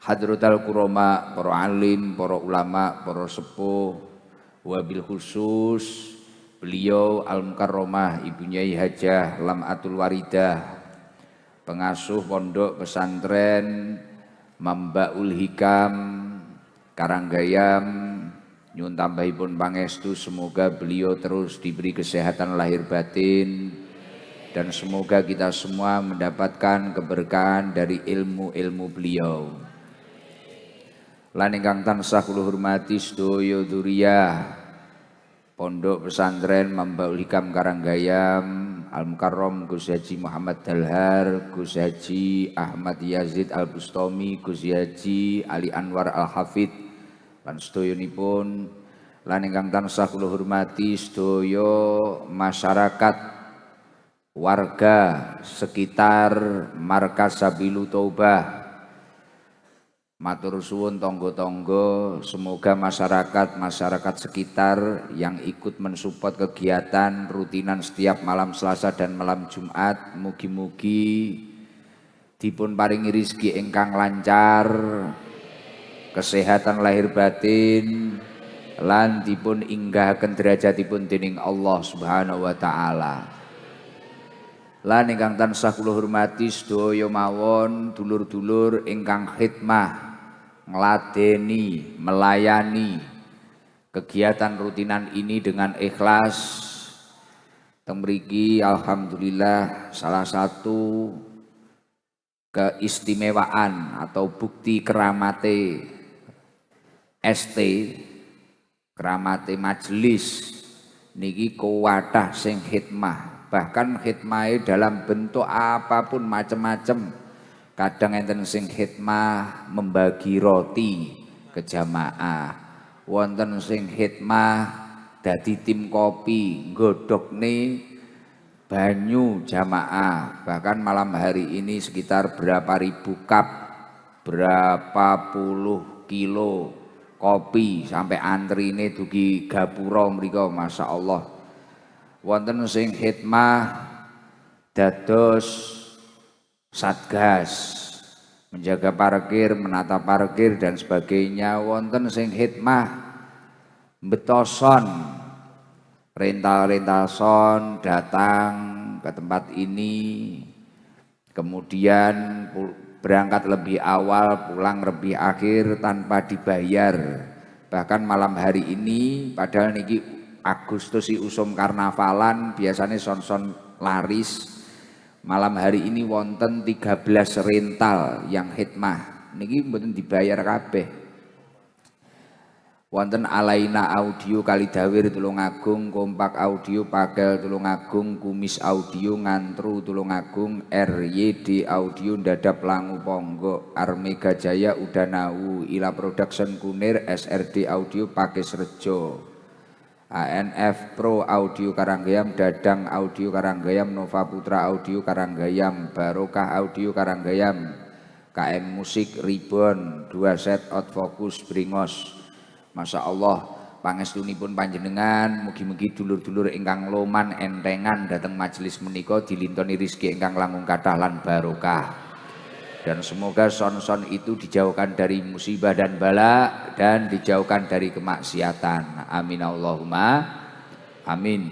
Hadratal kurama, para alim, para ulama, para sepuh, wabil khusus beliau Al-Mukarramah Ibu Nyai Hajah Lam'atul Waridah, pengasuh pondok pesantren Mambaul Hikam Karanggayam, nyuwun tambahipun pangestu semoga beliau terus diberi kesehatan lahir batin dan semoga kita semua mendapatkan keberkahan dari ilmu-ilmu beliau. Lan ingkang tansah kula hormati sedaya dzurriyyah Pondok Pesantren Mambaul Hikam Karanggayam, Al-Mukarram Gus Haji Muhammad Dalhar, Gus Haji Ahmad Yazid Al-Bustami, Gus Haji Ali Anwar Al-Hafid lan sedayanipun. Lan ingkang tansah kula hormati sedaya masyarakat warga sekitar Markas Sabilu Taubah. Matur suwun tonggo-tonggo, semoga masyarakat sekitar yang ikut mensupport kegiatan rutinan setiap malam Selasa dan malam Jumat, mugi-mugi dipun paringi rezeki ingkang lancar, kesehatan lahir batin, lan dipun inggahaken derajatipun dening Allah Subhanahu wa taala. Lan ingkang tansah kula hormati sedaya mawon dulur-dulur ingkang khidmah ngladeni, melayani kegiatan rutinan ini dengan ikhlas. Teng mriki alhamdulillah salah satu keistimewaan atau bukti keramate ST, keramate majelis niki kuwatah sing khidmah. Bahkan khidmah dalam bentuk apapun macam-macam. Kadang enten sing khidmah membagi roti ke jamaah, wonten sing khidmah dadi tim kopi nggodhokne banyu jamaah. Bahkan malam hari ini sekitar berapa ribu cup, berapa puluh kilo kopi sampai antrine dugi gapura mriko, masya Allah. Wonten sing khidmah dados satgas, menjaga parkir, menata parkir dan sebagainya. Wonten sing khidmah betoson, rental son datang ke tempat ini, kemudian berangkat lebih awal, pulang lebih akhir tanpa dibayar. Bahkan malam hari ini, padahal niki Agustus usum karnavalan, biasanya son-son laris. Malam hari ini wonten 13 rental yang khidmah niki mboten dibayar kabeh. Wonten Alaina Audio Kalidawir Tulungagung, Kompak Audio Pagel Tulungagung, Kumis Audio Ngantru Tulungagung, RYD Audio Dadap Langu Ponggo, Armega Jaya Udanawu, Ila Production Kunir, SRD Audio Pakis Rejo, ANF Pro Audio Karanggayam, Dadang Audio Karanggayam, Nova Putra Audio Karanggayam, Barokah Audio Karanggayam, KM Musik Ribbon, 2 set Outfocus Bringos. Masya Allah, pangestunipun panjenengan, mugi-mugi dulur-dulur ingkang loman entengan dateng majelis menika dilintoni rizki ingkang langung kathah lan barokah. Dan semoga son-son itu dijauhkan dari musibah dan bala dan dijauhkan dari kemaksiatan. Amin Allahumma amin.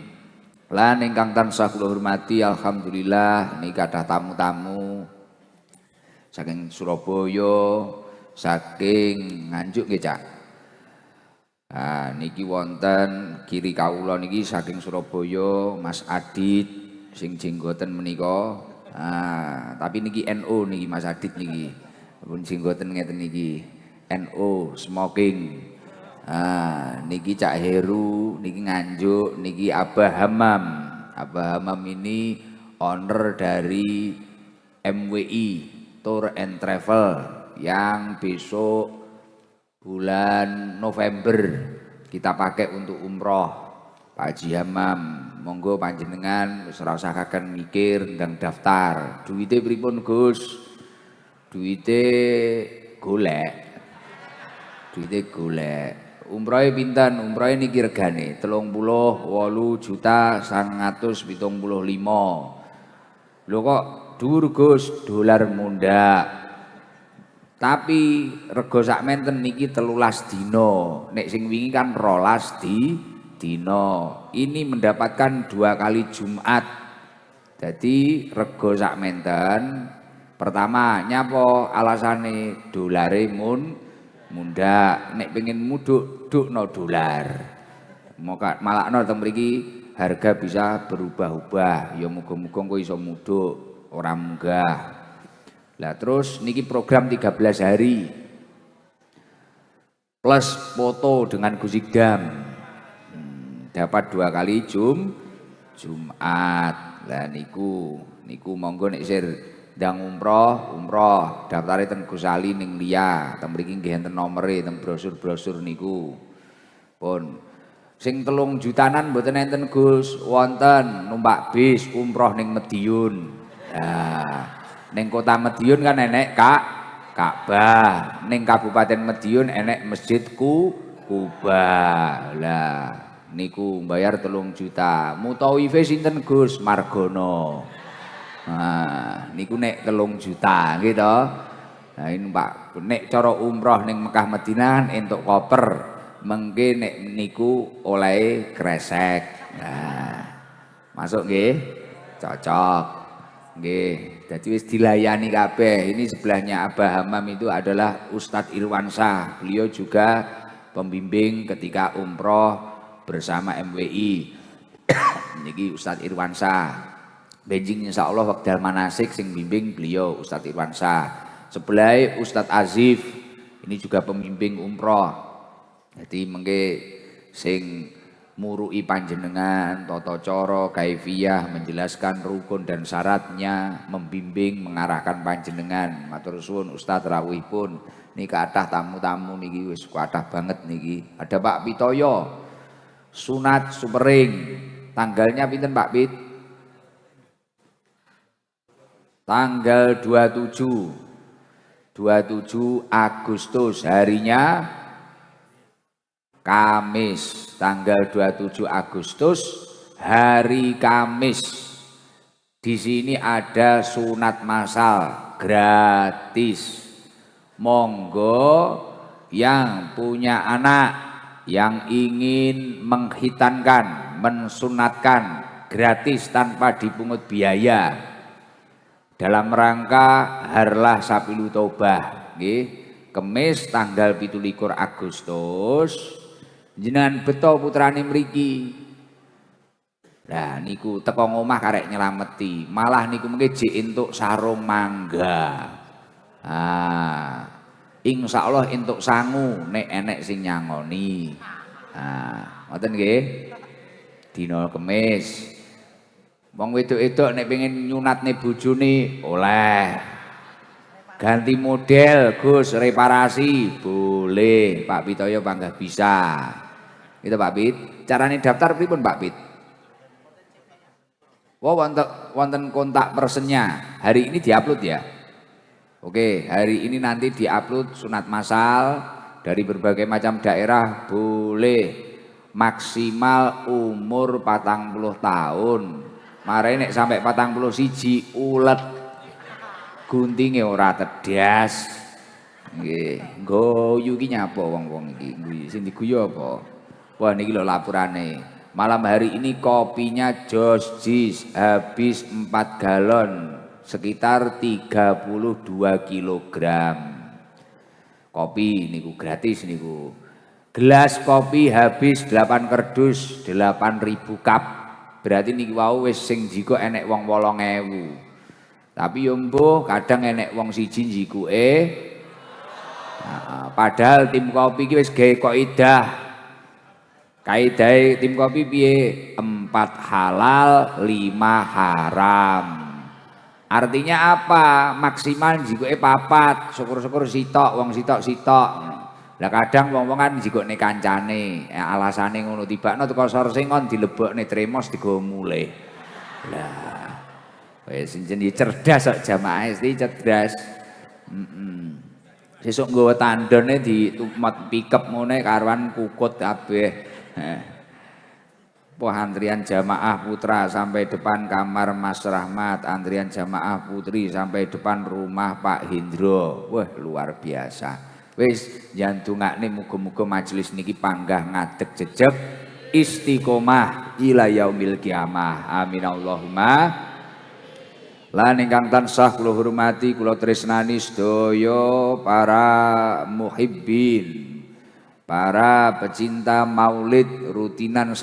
Lan ingkang tansah kula hormati, alhamdulillah niki kathah tamu-tamu saking Surabaya, saking Nganjuk nggih, Cak. Nah, niki wonten kiri kawula niki saking Surabaya, Mas Adit sing jenggoten menika. Tapi niki NU niki Mas Adit niki. Pun jenggoten ngeten niki. NU smoking. Niki Cak Heru niki Nganjuk, niki Abah Hamam. Abah Hamam ini owner dari MWI Tour and Travel yang besok bulan November kita pakai untuk umroh. Pak Haji Hamam, monggo panjenengan wis ora usah kaken mikir ndang daftar. Duite pripun, Gus? Duite golek. Duite golek. Umrohe pinten? Umrohe niki regane 38.975. Lho kok dhuwur, Gus? Dolar mundak. Tapi rego sakmenten niki 13 dina. Nek sing wingi kan 12 dina. Ini mendapatkan 2 kali Jumat. Jadi rego sakmenten pertama nyapa alasane dolare mundak. Nek pengen muduk dukno dolar. Malakno teng mriki harga bisa berubah-ubah. Ya muga-muga engko iso muduk ora munggah. Lah terus niki program 13 hari plus foto dengan Gus Igdam. Dapat 2 kali Jumat. Lah niku monggo nek sir ndang umroh daftare teng Gus Ali ning Lia. Teng mriki nggih enten nomere teng brosur-brosur niku. Pun sing 3 jutanan mboten enten Gus, wonten numpak bis umroh ning Madiun. Nah, ning kota Madiun kan enek Ka'bah, ning Kabupaten Madiun enek Masjid Kubah. Lah niku bayar 3 juta. Mutawife sinten Gus? Margono. Nah, niku nek 3 juta nggih to. Nah ini Pak, nek cara umroh ning Mekah Madinah entuk koper, mengke nek niku oleh kresek. Nah, masuk nggih? Cocok. Nggih, dadi wis dilayani kabeh. Ini sebelahnya Abah Hamam itu adalah Ustadz Irwansyah. Beliau juga pembimbing ketika umroh bersama MWI. Niki Ustadz Irwansyah. Benjing insyaallah wekdal manasik sing bimbing beliau Ustadz Irwansyah. Sebelah Ustadz Azif. Ini juga pembimbing umroh. Jadi mengke sing murui panjenengan tata cara kaifiyah menjelaskan rukun dan syaratnya, membimbing mengarahkan panjenengan. Matur suwun Ustaz rawuhipun niki kathah tamu-tamu niki wis kathah banget niki. Ada Pak Pitoyo sunat Sumering, tanggalnya pinten Pak Pit? Tanggal 27 Agustus, harinya Kamis, tanggal 27 Agustus, hari Kamis. Di sini ada sunat massal gratis. Monggo yang punya anak yang ingin menghitankan, mensunatkan gratis tanpa dipungut biaya dalam rangka Harlah Sapilu Taubah, nggih. Kemis tanggal 17 Agustus. Jenengan beto putrane mriki. Lah niku teko ngomah karek nyelameti, malah niku mengke jek entuk sarung mangga. Insyaallah entuk sangu nek enek sing nyangoni. Ngoten nggih. Dina Kemis. Wong wedok-wedok nek pengen nyunatne bojone oleh. Ganti model Gus, reparasi boleh. Pak Pitoyo bangga bisa. Itu Pak Pit. Carane daftar pripun Pak Pit? Wonten kontak personnya. Hari ini diupload ya. Oke, hari ini nanti diupload sunat massal dari berbagai macam daerah, boleh maksimal umur 40 tahun. Mare nek sampai 41 ulet guntinge ora tedas. Nggih, nggoyu iki nyapa wong-wong iki? Sing diguyu apa? Wah niki lho lapurane. Malam hari ini kopinya jos jis habis 4 galon, sekitar 32 kilogram. Kopi niku gratis niku. Gelas kopi habis 8 kerdus, 8.000 cup. Berarti niki wau wis sing jiko enek wong 8.000. Tapi yo mbuh kadang enek wong siji njikuke. Padahal tim kopi iki wis gawe kaidah. Kaidahe tim kopi piye? 4 halal, 5 haram. Artinya apa? Maksimal njikuke 4, syukur-syukur sitok, wong sitok-sitok. Lah kadang wong-wong kan njikukne kancane, alasane ngono tibakno teko sorsing kon dilebokne tremos digawa mulih. Lah wis jenenge cerdas kok jamaah iki cerdas. Sesuk nggawa tandone di tumat pikep ngene karuan kukut kabeh. Antrian jamaah putra sampai depan kamar Mas Rahmat, antrian jamaah putri sampai depan rumah Pak Hindro. Wah, luar biasa. Wis jantungane muga-muga majelis niki panggah ngadeg jejeg istiqomah ila yaumil kiamah. Amin Allahumma. Lan ingkang tansah kula hormati kula tresnani sedaya para muhibbin, para pecinta maulid rutinan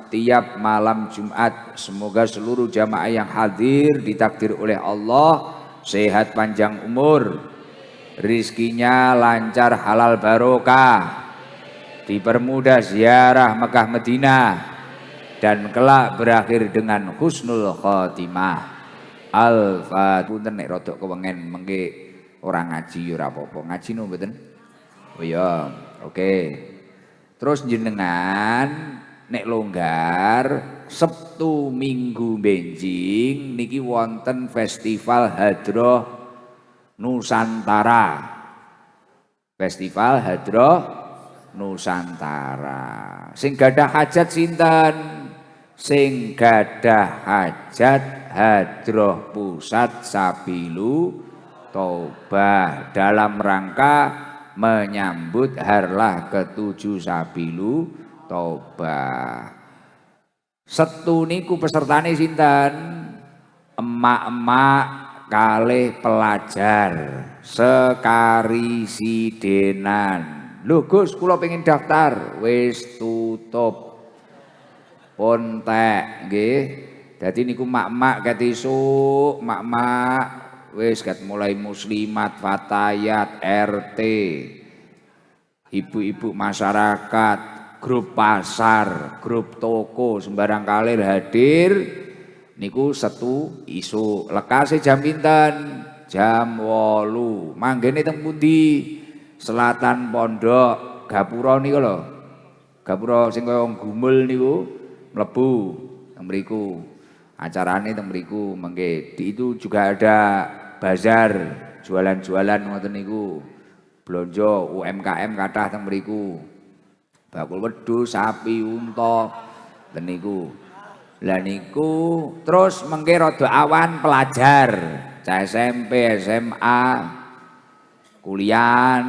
tiap malam Jumat, semoga seluruh jamaah yang hadir ditakdir oleh Allah sehat panjang umur, rizkinya lancar halal barokah, dipermudah ziarah Mekah Madinah, dan kelak berakhir dengan husnul khotimah. Al-Fatihah. Nek rodok kewengen mengke ora ngaji ora apa-apa. Ngaji no mboten? Oh iya, oke. Terus jenengan nek longgar Sabtu Minggu benjing niki wonten festival Hadroh Nusantara. Festival Hadroh Nusantara. Sing gadah hajat sinten? Sing gadah hajat Hadroh Pusat Sabilu Taubah dalam rangka menyambut harlah ke-7 Sabilu Taubah. Setu niku pesertane sinten? Emak-emak kalih pelajar sekarisidenan. Lho Gus, kula pengen daftar. Wis tutup. Pun tek nggih. Dadi niku mak-mak ket isuk, mak-mak wis ket mulai muslimat, fatayat, RT, ibu-ibu masyarakat, grup pasar, grup toko sembarang kalir hadir niku Setu isuk. Lekase jam pinten? Jam 8. Manggene teng pundi? Selatan Pondok Gapura niku lho. Gapura sing kaya gumul niku mlebu teng mriku. Acarane teng mriku mengke. Itu juga ada bazar, jualan-jualan ngoten niku. Blonjo UMKM kathah teng mriku. Bakul wedhus, sapi, unta ten niku. Lah niku terus mengke rada awan pelajar, cah SMP, SMA, kuliah,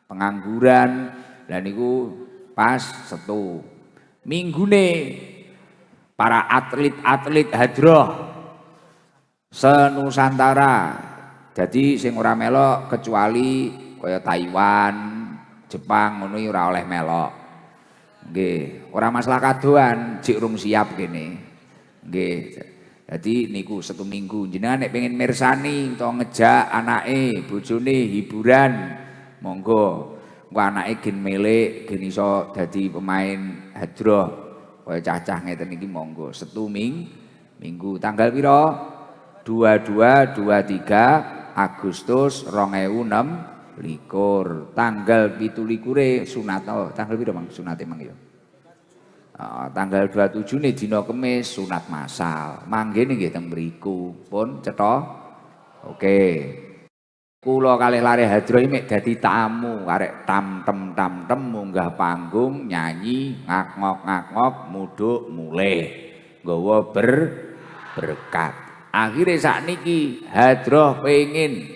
pengangguran. Lah niku pas Setu. Minggune para atlet-atlet hadroh senusantara. Jadi sing ora melok kecuali kaya Taiwan, Jepang ngono ora oleh melok. Nggih, ora masalah kadoan, jek urung siap kene. Nggih. Dadi niku Setu Minggu jenengan nek pengen mirsani utawa ngejak anake, bojone hiburan, monggo. Engko anake gen milik, gen iso dadi pemain hadroh. Kaya cacah ngeten iki monggo. Setu Minggu tanggal pira? 22 23 Agustus 2026. Tanggal 17 sunat. Oh, tanggal pira Mang sunate Mang ya? Tanggal 27 nih dina Kemis sunat massal. Manggene nggih teng mriku. Pun cetha. Oke. Kula kalih lare hadroh mek dadi tamu arek tam-tem munggah panggung nyanyi ngak-ngok mudhuk mulih nggawa berkat. Akhire sakniki hadroh pengin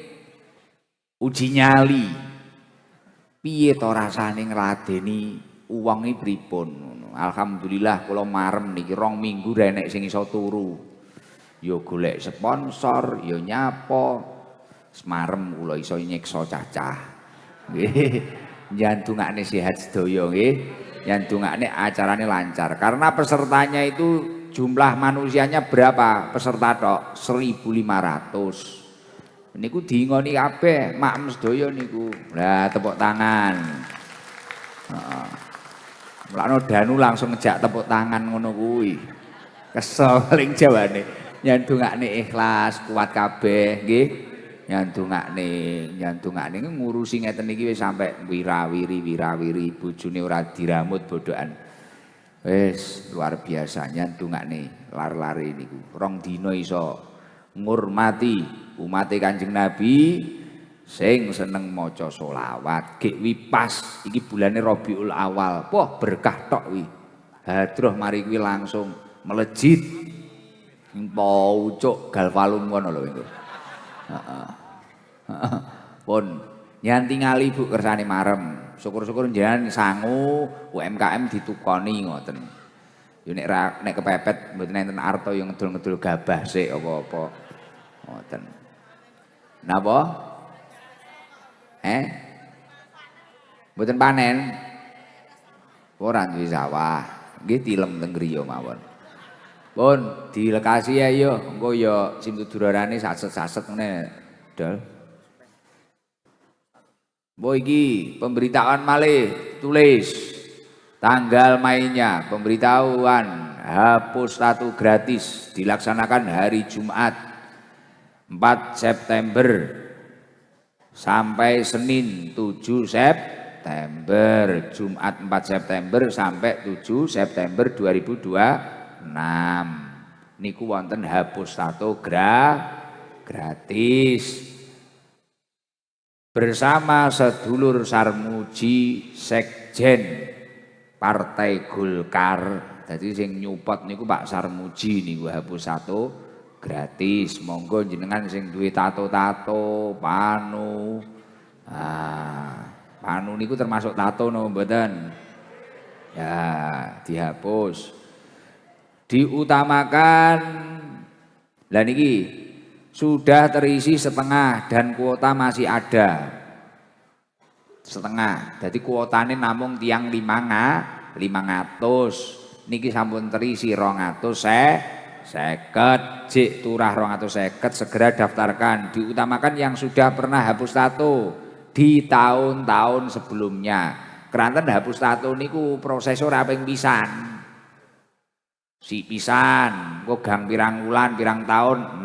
uji nyali piye to rasane ngladeni uwong iki pripun. Alhamdulillah kula marem niki 2 minggu ra enek sing iso turu. Ya golek sponsor, ya nyapa. Semarem kula iso nyiksa cacah. Nggih. Njantungane sehat sedaya nggih. Njantungane acarane lancar. Karena pesertanya itu jumlah manusianya berapa? Peserta tok 1.500. Niku diingoni kabeh, makem sedaya niku. Lah tepuk tangan. Heeh. Mulane Danu langsung ngejak tepuk tangan ngono kuwi. Kesel paling jawane. Njantungane ikhlas, kuat kabeh nggih. Nyantungane ngurusi ngeten iki wis sampe wirawiri bojone ora diramut bodokan. Wis luar biasa nyantungane lar-lare niku. 2 dina iso ngurmati umat Kanjeng Nabi sing seneng maca selawat. Gek wipas iki bulane Rabiul Awal. Wah berkah tok wi. Hadroh mari kuwi langsung melejit. Paucuk galvalum ngono lho iku. Heeh. Pun nyanti ngali Bu kersane marem. Syukur-syukur njenengan sangu UMKM ditukoni ngoten. Yo nek kepepet mboten enten arta yo ngedul-ngedul gabah sik apa-apa. Ngoten. Napa? Mboten panen. Ora duwe sawah. Nggih tilem teng griya mawon. Pun dilekasi ya yo, engko yo simtudurane saset-saset ngene, Dol. Mbok iki pemberitahuan malih tulis tanggal mainnya, pemberitahuan hapus tato gratis dilaksanakan hari Jumat 4 September sampai Senin 7 September, Jumat 4 September sampai 7 September 2026. Niku wonten hapus tato gratis bersama sedulur Sarmuji Sekjen Partai Golkar. Jadi sing nyupot niku Pak Sarmuji niku hapus tato gratis. Monggo jenengan sing duwe tato-tato, panu. Panu niku termasuk tato no mboten? Ya, dihapus. Diutamakan. Lah niki sudah terisi setengah dan kuota masih ada setengah. Jadi kuotane namung tiang 500. Niki sampun terisi 250. Jik turah 250 segera daftarkan. Diutamakan yang sudah pernah hapus tato di tahun-tahun sebelumnya. Keranten hapus tato niku prosesor ping pisan. Si pisan, kok gang pirang wulan, pirang tahun,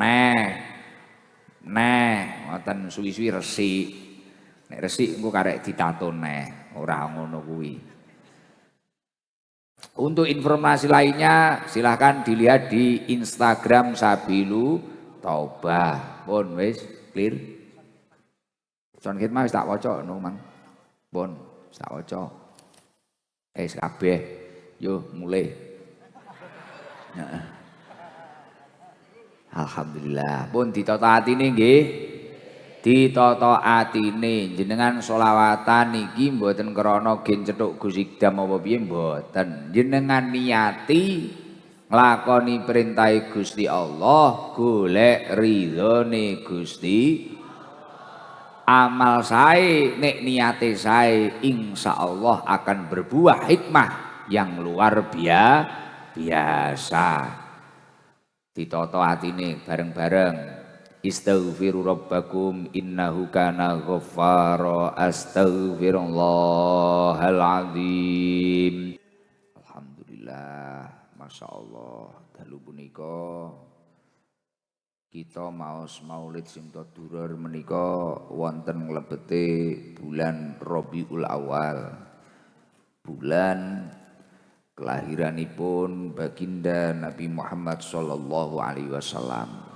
ngoten suwi-suwi resik. Nek resik engko karek ditato ora ngono kuwi. Untuk informasi lainnya silahkan dilihat di Instagram Sabilu Taubah. Pun wis clear. Son khidmah wis tak waca no Mang. Pun wis tak waca. Kabeh. Yo mulai. Alhamdulillah. Pun ditata atine nggih. Ditata atine jenengan selawatan niki mboten krana gen cethuk Gus Ikdam apa piye mboten. Jenengan niati nglakoni perintah Gusti Allah, golek ridhone Gusti. Amal sae nek niate sae insyaallah akan berbuah hikmah yang luar biasa. Ditata atine bareng-bareng. Istaghfiru rabbakum innahu kana ghaffara. Astaghfirullahal azim. Alhamdulillah, masyaallah. Dalu punika kita maos maulid Simtodurur menika wonten nglebete bulan Rabiul Awal. Bulan kelahiranipun baginda Nabi Muhammad sallallahu alaihi wasallam.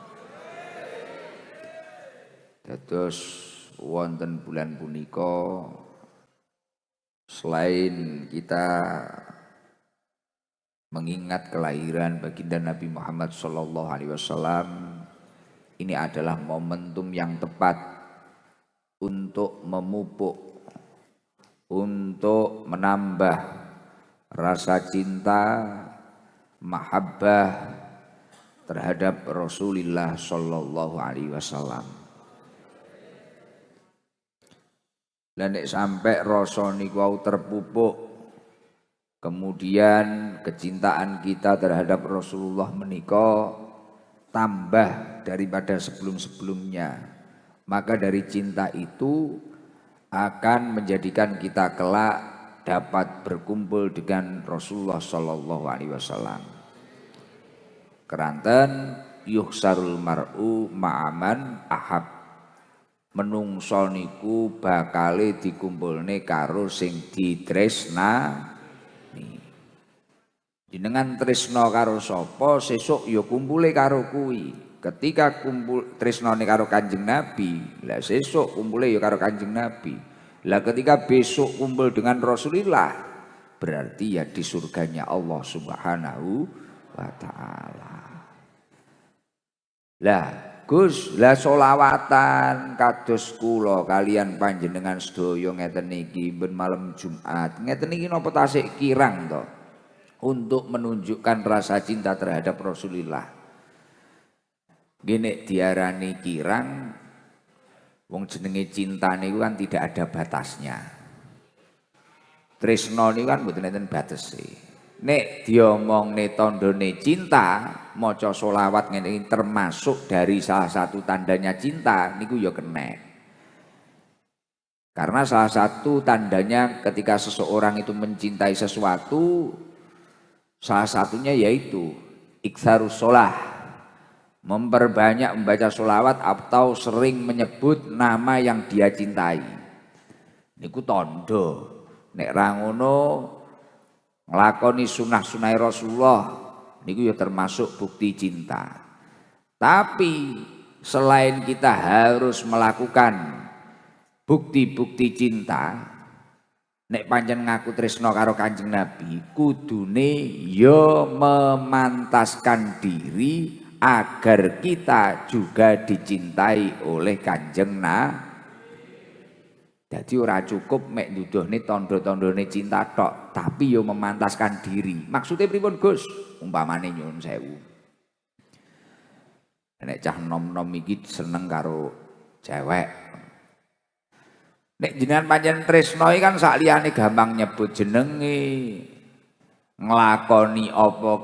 Dados wonten bulan punika selain kita mengingat kelahiran baginda Nabi Muhammad sallallahu alaihi wasallam, ini adalah momentum yang tepat untuk memupuk, untuk menambah rasa cinta, mahabbah terhadap Rasulullah sallallahu alaihi wasallam. Lan nek sampai rasa niku terpupuk, kemudian kecintaan kita terhadap Rasulullah menika tambah daripada sebelum-sebelumnya, maka dari cinta itu akan menjadikan kita kelak dapat berkumpul dengan Rasulullah sallallahu alaihi wasallam. Keranten yuhsarul mar'u ma'aman ahab. Menungso niku bakale dikumpulne karo sing ditresnani. Jenengan tresna karo sapa, sesuk ya kumpule karo kuwi. Ketika kumpul tresnane karo Kanjeng Nabi, lah sesuk kumpule ya karo Kanjeng Nabi. Lah ketika besok kumpul dengan Rasulullah, berarti ya di surganya Allah Subhanahu wa ta'ala. Lah Gus, lah solawatan kados kula kalian panjenengan sedaya ngeten niki ben malam Jumat. Ngeten niki napa tasik kirang to? Untuk menunjukkan rasa cinta terhadap Rasulullah. Gini diarani kirang, wong jenenge cinta niku kan tidak ada batasnya. Tresno niku kan mboten enten batese. Nek diomongne tandane cinta, maca selawat ngene iki termasuk dari salah satu tandanya cinta niku ya kena. Karena salah satu tandanya ketika seseorang itu mencintai sesuatu, salah satunya yaitu iktsarus sholah, memperbanyak membaca sholawat atau sering menyebut nama yang dia cintai. Niku tondo. Nek ra ngono nglakoni sunah-sunah Rasulullah niku ya termasuk bukti cinta. Tapi selain kita harus melakukan bukti-bukti cinta, nek pancen ngaku tresno karo Kanjeng Nabi, kudune ya memantaskan diri agar kita juga dicintai oleh Kanjeng Nabi. Jadi ora cukup mek nuduhne tanda-tandane cinta tok, tapi yo memantaskan diri. Maksudnya pripun Gus? Umpamane nyuwun sewu. Nek cah nom-nom iki seneng karo cewek. Nek jenengan pancen tresno kan sakliyane gampang nyebut jenenge, nglakoni apa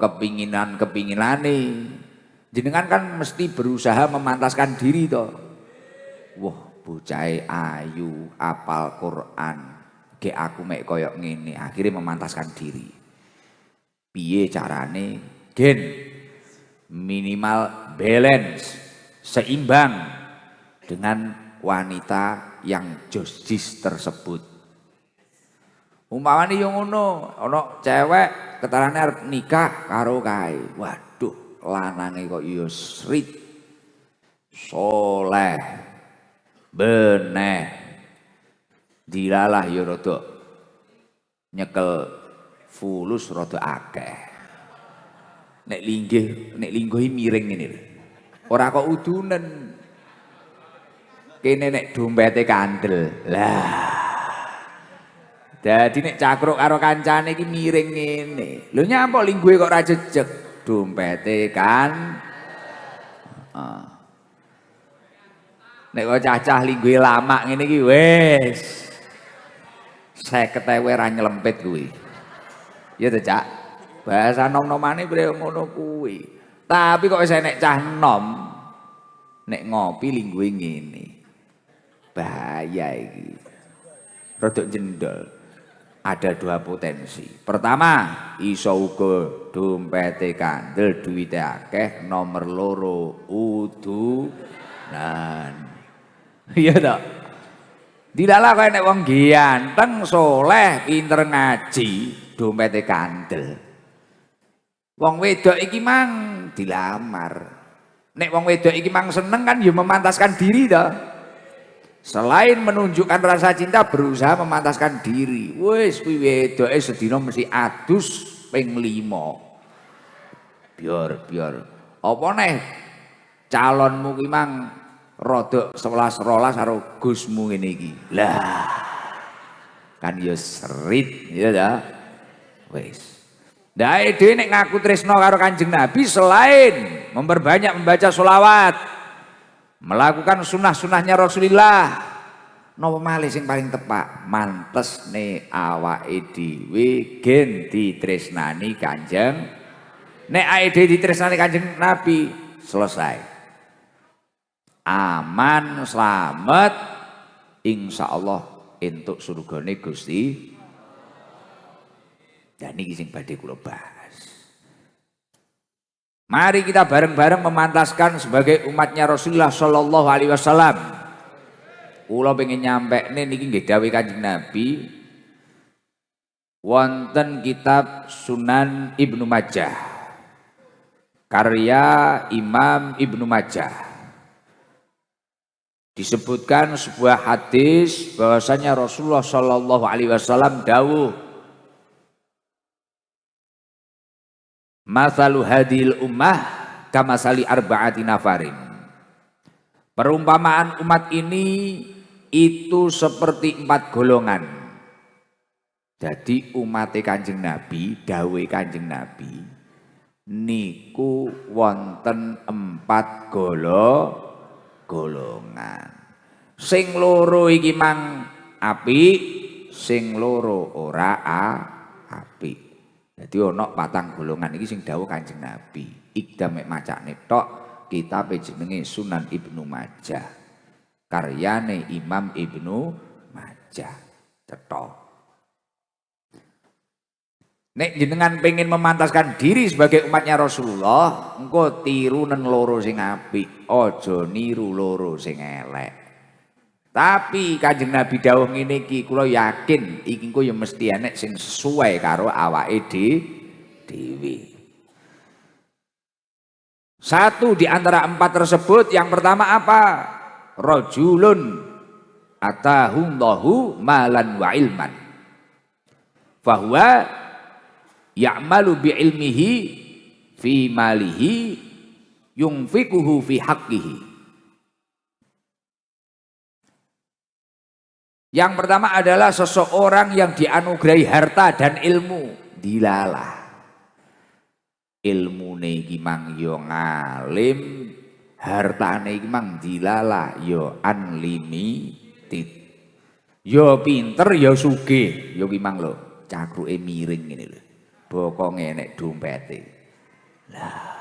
kepinginane. Jenengan kan mesti berusaha memantaskan diri to. Wah, bocahe ayu, apal Quran, ge aku mek koyok ngene, akhirnya memantaskan diri. Piye carane? Gen minimal balance, seimbang dengan wanita yang josjis tersebut. Umpamane yo ngono, ana cewek ketarane arep nikah karo kae. Waduh, lanange kok yo srit, soleh, beneh, dilalah ya rada nyekel fulus rada akeh. Nek lingguhi miring ngene lho. Ora kok udunen. Kene nek dompete kandel. Lah. Dadi nek cakruk karo kancane iki miring ngene. Lho nyapa lingguhe kok ora jejeg? Dompete kan. Nek kok cacah lingguhe lama ngene iki wis 50.000 ra nyelempit kuwi. Ya to, Cak. Bahasa nom-nomane bre ngono kuwi. Tapi kok wis nek cah nom nek ngopi lingguhe ngene. Bahaya iki. Rodok jendol. Ada dua potensi. Pertama, iso uga dompete kandel, duwite akeh, nomor loro udunan. Iya toh. Dilalah kaya nek wong ganteng, soleh, pinter ngaji, dompete kandel. Wong wedok iki mang dilamar. Nek wong wedok iki mang seneng kan ya memantaskan diri toh. Selain menunjukkan rasa cinta, berusaha memantaskan diri. Wis kuwi wedoke sedina mesti adus ping 5. Biar. Apa neh calonmu ki mang rada 11-12 karo Gusmu ngene iki. Lah. Kan ya serit ya ta. Wis. Dae dhewe nek ngaku tresno karo Kanjeng Nabi selain memperbanyak membaca sholawat, melakukan sunah-sunahnya Rasulullah, napa malih sing paling tepak mantesne awake dhewe gen ditresnani Kanjeng. Nek awake dhewe ditresnani Kanjeng Nabi, selesai. Aman, slamet, insyaallah entuk surgane Gusti. Dan ini sing badhe kula bahas. Mari kita bareng-bareng memantaskan sebagai umatnya Rasulullah Shallallahu Alaihi Wasallam. Kula pengen nyampe niki nggih dawuh Kanjeng Nabi. Wonten kitab Sunan Ibnu Majah, karya Imam Ibnu Majah. Disebutkan sebuah hadis bahwasanya Rasulullah Shallallahu Alaihi Wasallam dawuh, Masalu hadil ummah kamasali arba'ati nafarin. Perumpamaan umat ini itu seperti 4 golongan. Jadi umat Kanjeng Nabi, dawuh Kanjeng Nabi niku wonten 4 golongan. Sing loro iki mang apik, sing loro ora apik. Jadi ana 4 golongan iki sing dawuh Kanjeng Nabi. Ikdam mek macane tok kitab jenenge Sunan Ibnu Majah. Karyane Imam Ibnu Majah. Cetok. Nek jenengan pengen memantaskan diri sebagai umatnya Rasulullah, engko tirunen loro sing apik, aja niru loro sing elek. Tapi Kanjeng Nabi dawuh ngene iki, kula yakin iki engko ya mesti enek sing sesuai karo awake dhewe. Satu di antara 4 tersebut, yang pertama apa? Rajulun atahullahu malan wa ilman. Fahuwa ya'malu bi ilmihi fi malihi yunfikuhu fi haqqihi. Yang pertama adalah seseorang yang dianugerahi harta dan ilmu, dilalah. Ilmune iki mang yo ngalim, hartane iki mang dilalah yo unlimited. Yo pinter yo sugih, yo ki mang lho, cakruke miring ngene lho. Bokonge nek dompete. Lah.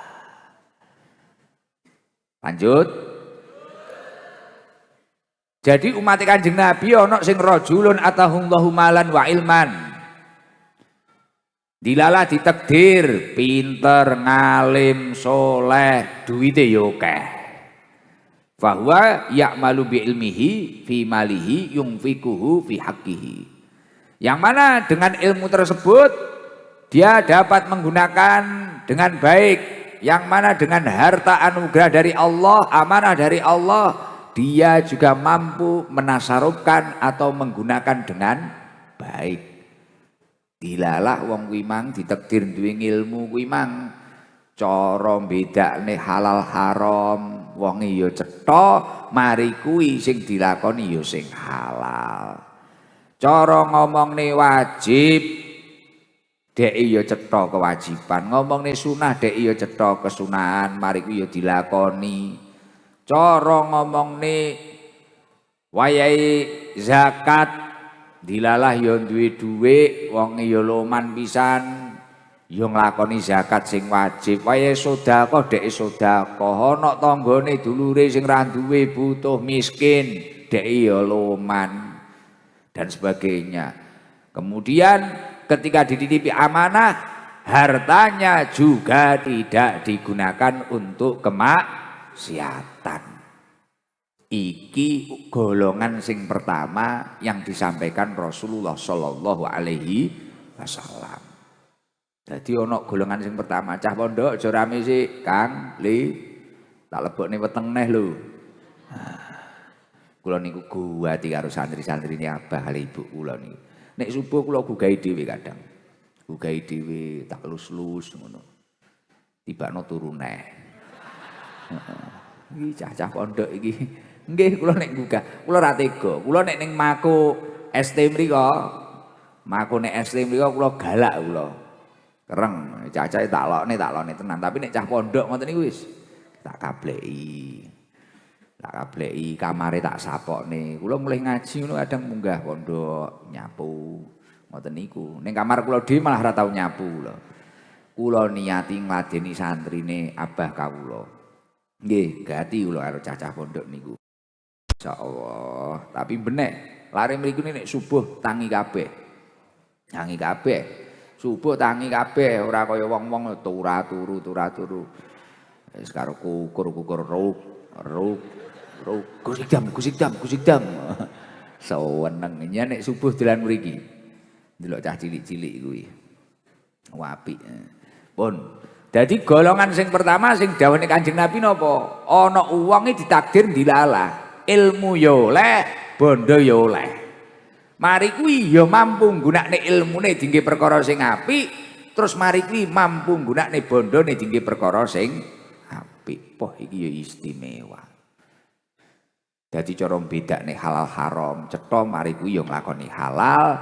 Lanjut. Jadi umat Kanjeng Nabi ana sing rajulun atahullahu malan wa ilman. Dilalah ditakdir pinter, ngalim, soleh, duwite yo akeh. Fahuwa ya'malu bi ilmihi fi malihi yunfikuhu fi haqqihi. Yang mana dengan ilmu tersebut dia dapat menggunakan dengan baik, yang mana dengan harta anugerah dari Allah, amanah dari Allah, dia juga mampu menasarufkan atau menggunakan dengan baik. Dilalah wong kuwi mang ditakdir duwe ilmu kuwi mang cara bedakne halal haram, wong ya cetha, mari kuwi sing dilakoni ya sing halal. Cara ngomongne wajib dek ya cetha kewajiban, ngomongne sunah dek ya cetha kesunahan, mari kuwi ya dilakoni. Cara ngomongne wayahe zakat dilalah ya duwe dhuwit, wong ya loman pisan ya nglakoni zakat sing wajib. Wayahe sedekah dek sedekah, ana tanggane dulure sing ra duwe butuh miskin dek ya loman dan sebagainya. Kemudian ketika dititipi amanah, hartanya juga tidak digunakan untuk kemaksiatan. Iki golongan sing pertama yang disampaikan Rasulullah Shallallahu Alaihi Wasallam. Jadi ono golongan sing pertama, cah pondok aja rame sih, Kang Li, tak lebokne weteng neh lho. Kula niku guwati karo santri-santrine Abah kali ibu kula niku. Nek subuh kula gugahi dhewe kadang. Gugahi dhewe tak lus-lus ngono. Tibakno turu neh. Iki cah-cah pondok iki. Nggih kula nek gugah, kula ra tega. Kula nek ning Mako ST mriko, Mako nek ST mriko kula galak kula. Kereng, cah-cahe tak lokne tenan. Tapi nek cah pondok ngoten niku wis tak kableki. Tak kableki, kamare tak sapokne. Kula mulai ngaji ngono kadang munggah pondok nyapu. Ngoten niku. Ning kamar kula dhewe malah ora tau nyapu kula. Kula niati ngladeni santrine Abah kawula. Nggih, gati kula karo cacah pondok niku. Insyaallah. Tapi benek, lare mriku nek subuh tangi kabeh. Tangi kabeh. Subuh tangi kabeh, ora kaya wong-wong turu-turu. Wis karo kukur-kukur ruk. Kusikdam. Seneng nek subuh dolan mriki. Delok cah cilik-cilik kuwi. Apik. Pun. Dadi golongan sing pertama sing dawuhne Kanjeng Nabi napa? Ana wong ditakdir dilalah. Ilmu ya oleh, bondo ya oleh. Mari kuwi ya mampu nggunakne ilmune dinggo perkara sing apik, terus mari kuwi mampu nggunakne bondone dingge perkara sing apik. Poh iki ya istimewa. Dadi cara bedakne halal haram, cetha mari kuwi ya nglakoni halal,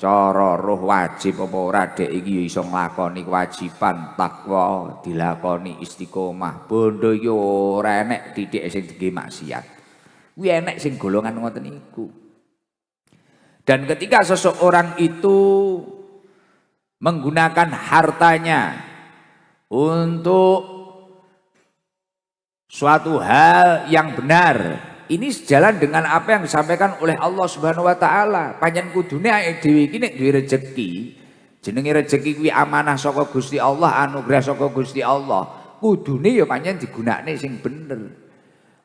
cara roh wajib apa ora dek iki ya iso nglakoni kewajiban takwa, dilakoni istiqomah. Bondo iki ora enek titik sing dingge maksiat. Kuwi enek sing golongan ngoten iku. Dan ketika seseorang itu menggunakan hartanya untuk suatu hal yang benar, ini sejalan dengan apa yang disampaikan oleh Allah Subhanahu wa taala. Panjen kudune awake dhewe iki nek duwe rejeki, jenenge rejeki kuwi amanah saka Gusti Allah, anugerah saka Gusti Allah. Kudune ya panjen digunakne sing bener.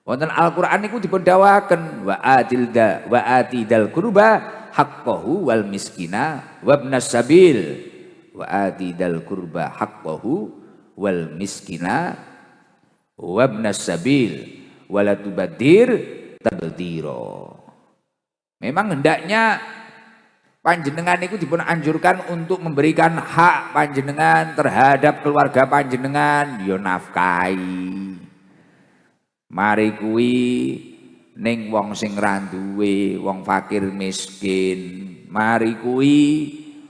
Wonten Al-Qur'an niku dipun dawuhaken wa atidal qurba haqqahu wal miskina wabnas sabil. Wa atidal qurba haqqahu wal miskina wabnas sabil. Wala tubadir tabdira. Memang hendaknya panjenengan itu dipun anjurkan untuk memberikan hak panjenengan terhadap keluarga panjenengan, ya nafkahi. Mari kuwi ning wong sing ra duwe, wong fakir miskin. Mari kuwi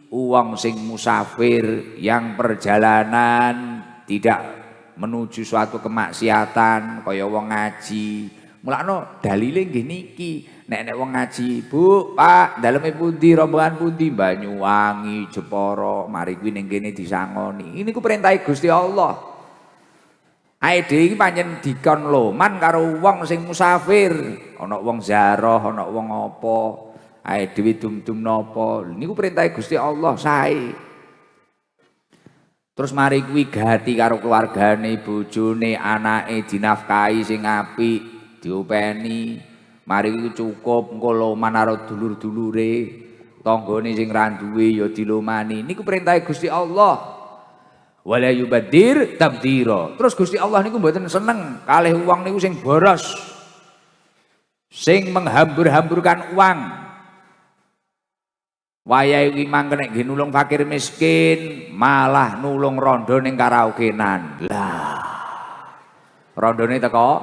wong sing musafir yang perjalanan tidak menuju suatu kemaksiatan kaya wong ngaji. Mulakno dalile nggih niki, nek wong ngaji, Bu, Pak, daleme pundi, rombongan pundi, Banyuwangi, Jepara, mari kuwi ning kene disangoni. Ini ku perintah Gusti Allah. Ae dhewe iki pancen dikon loman karo wong sing musafir, ana wong ziarah, ana wong apa, ae dhewe dum-dum napa. Niku perintah Gusti Allah sae. Terus mari kuwi gati karo keluargane, bojone, anake dinafkahi sing apik, diopeni. Mari kuwi cukup engko loman karo dulur-dulure, tanggane sing ra duwe ya dilomani. Niku perintah Gusti Allah. Wala yubadir tabdira. Terus Gusti Allah niku mboten seneng kalih uang niku sing boros. Sing menghambur-hamburkan uang. Wayahe kuwi mangke nek nggih nulung fakir miskin, malah nulung rondo ning karaokenan. Lah. Rondone teko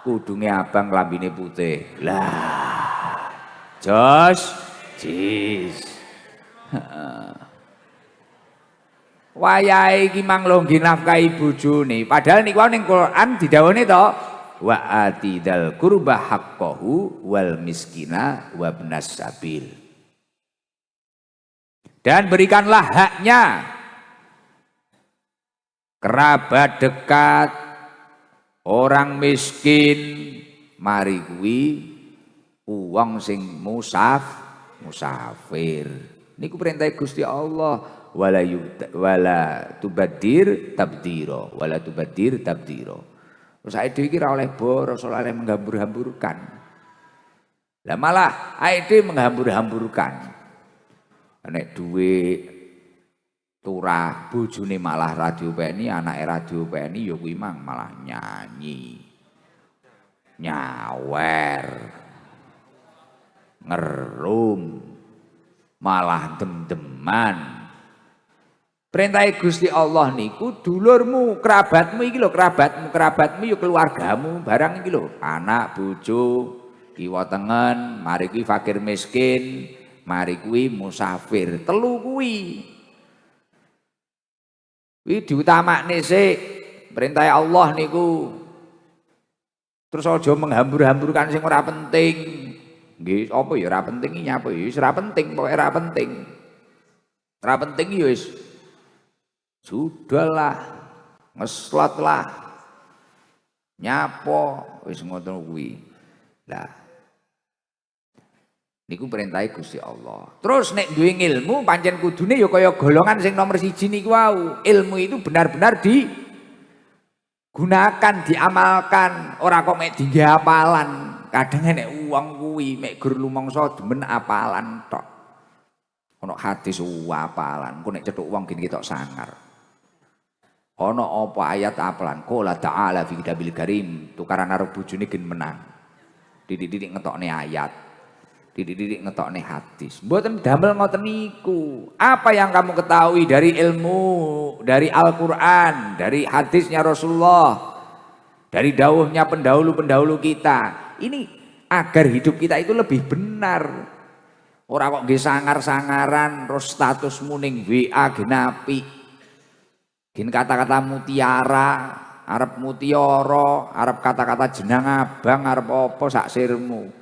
kudunge abang lambine putih. Lah. Jos, jis. Wayahe iki manglo nggih nafkahi bojone. Padahal niku ning Quran didhawuhne to wa atidal qurba haqqahu wal miskina wabnas sabil. Dan berikanlah haknya kerabat dekat, orang miskin, mari kuwi uang sing musafir. Niku perintah Gusti Allah. Wala tubadir tabdira, wala tubadir tabdira. Terus ae dhewe iki ora oleh boros, ora oleh menghambur-hamburkan. Lah malah ae dhewe menghambur-hamburkan. Nek duwe turah bojone malah radio peni, anake radio peni ya kuwi mang malah nyanyi. Nyawer. Ngerum. Malah dem-deman. Perintah Gusti Allah niku dulurmu, kerabatmu iki lho, kerabatmu ya keluargamu, barang iki lho, anak, bojo, kiwa tengen, mari kuwi fakir miskin. Mari kuwi musafir, telu kuwi. Kuwi diutamakne sik perintah Allah niku. Terus aja menghambur-hamburkan sing ora penting. Nggih, apa ya ora penting iki nyapa ya wis ora penting, pokoke ora penting. Ora penting ya wis. Sudahlah. Ngeslotlah. Nyapa wis ngoten kuwi. Lah niku perintah Gusti Allah. Terus nek duwe ilmu pancen kudune ya kaya golongan sing nomor 1 niku wau. Ilmu itu benar-benar digunakan, diamalkan, ora kok mek dinggo apalan. Kadang nek wong kuwi mek gur lumangsa demen apalan tok. Ana hadis apalan, engko nek cethuk wong gini ketok sangar. Ana apa ayat apalan? Qala ta'ala fi kitabil karim, tukaran karo bojone gen menang. Didik-didik ngetokne ayat. Didik-didik ngetokne hadis. Mboten damel ngoten niku. Apa yang kamu ketahui dari ilmu, dari Al-Qur'an, dari hadisnya Rasulullah, dari dawuhnya pendahulu-pendahulu kita. Ini agar hidup kita itu lebih benar. Ora kok nggih sangar-sangaran terus statusmu ning WA genapi. Gin kata-kata mutiara, arep mutiara, arep kata-kata jenang abang, arep apa sak sirmu.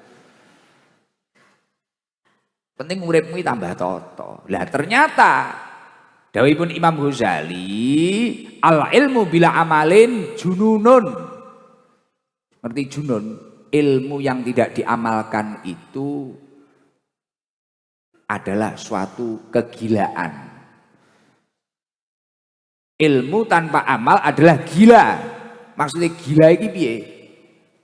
Penting uripmu tambah toto. Lah ternyata dawuhipun Imam Ghazali, al ilmu bila amalin jununun. Ngerti junun? Ilmu yang tidak diamalkan itu adalah suatu kegilaan. Ilmu tanpa amal adalah gila. Maksudnya gila iki piye?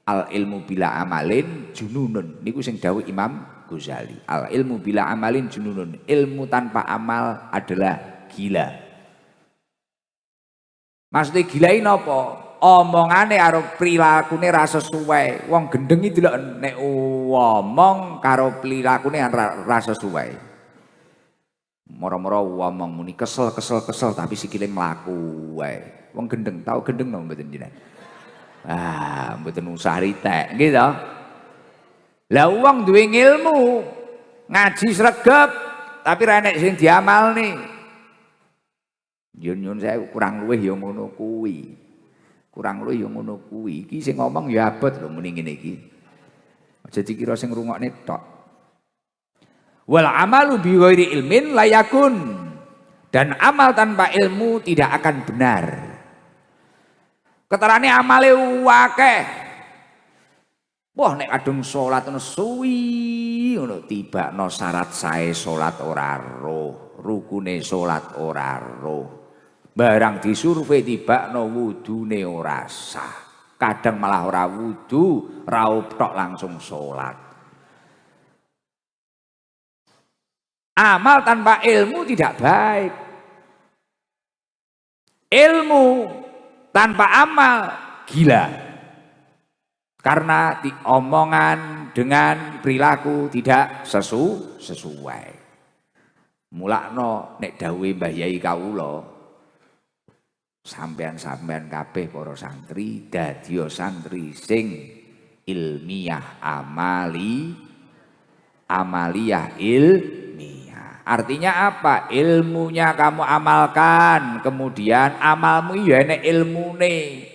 Al ilmu bila amalin jununun. Niku sing dawuh Imam Ghazali. Al ilmu bila amalin jununun. Ilmu tanpa amal adalah gila. Maksudnya gila ini apa? Omongane karo prilakune ra sesuai. Wong gendeng iki delok nek ngomong karo prilakune ra sesuai. Moro-moro ngomong muni kesel tapi sikile mlaku wae. Wong gendeng tau gendeng nang mboten jenengan. Mboten usah ritek nggih to. Lah wong duwe ilmu, ngaji sregep tapi ra enek sing diamalne. Nyun saya kurang luwih ya ngono kuwi. Kurang luwih ya ngono kuwi. Iki sing ngomong ya abot lho muni ngene iki. Aja dikira sing ngrungokne tok. Wal amalu bi ghairi ilmin layakun. Dan amal tanpa ilmu tidak akan benar. Keterane amale akeh. Wah nek kadung salat ngono suwi ngono tibakno syarat sae salat ora roh, rukune salat ora roh. Barang disurvei tibakno wudune ora sah. Kadang malah ora wudu, raup tok langsung salat. Amal tanpa ilmu tidak baik. Ilmu tanpa amal gila. Karena omongan dengan perilaku tidak sesuai. Mulakno nek dawuhe Mbah Yai kawula, sampean-sampean kabeh para santri dadiya santri sing ilmiah amaliyah ilmiah. Artinya apa? Ilmunya kamu amalkan, kemudian amalmu ya enek ilmune.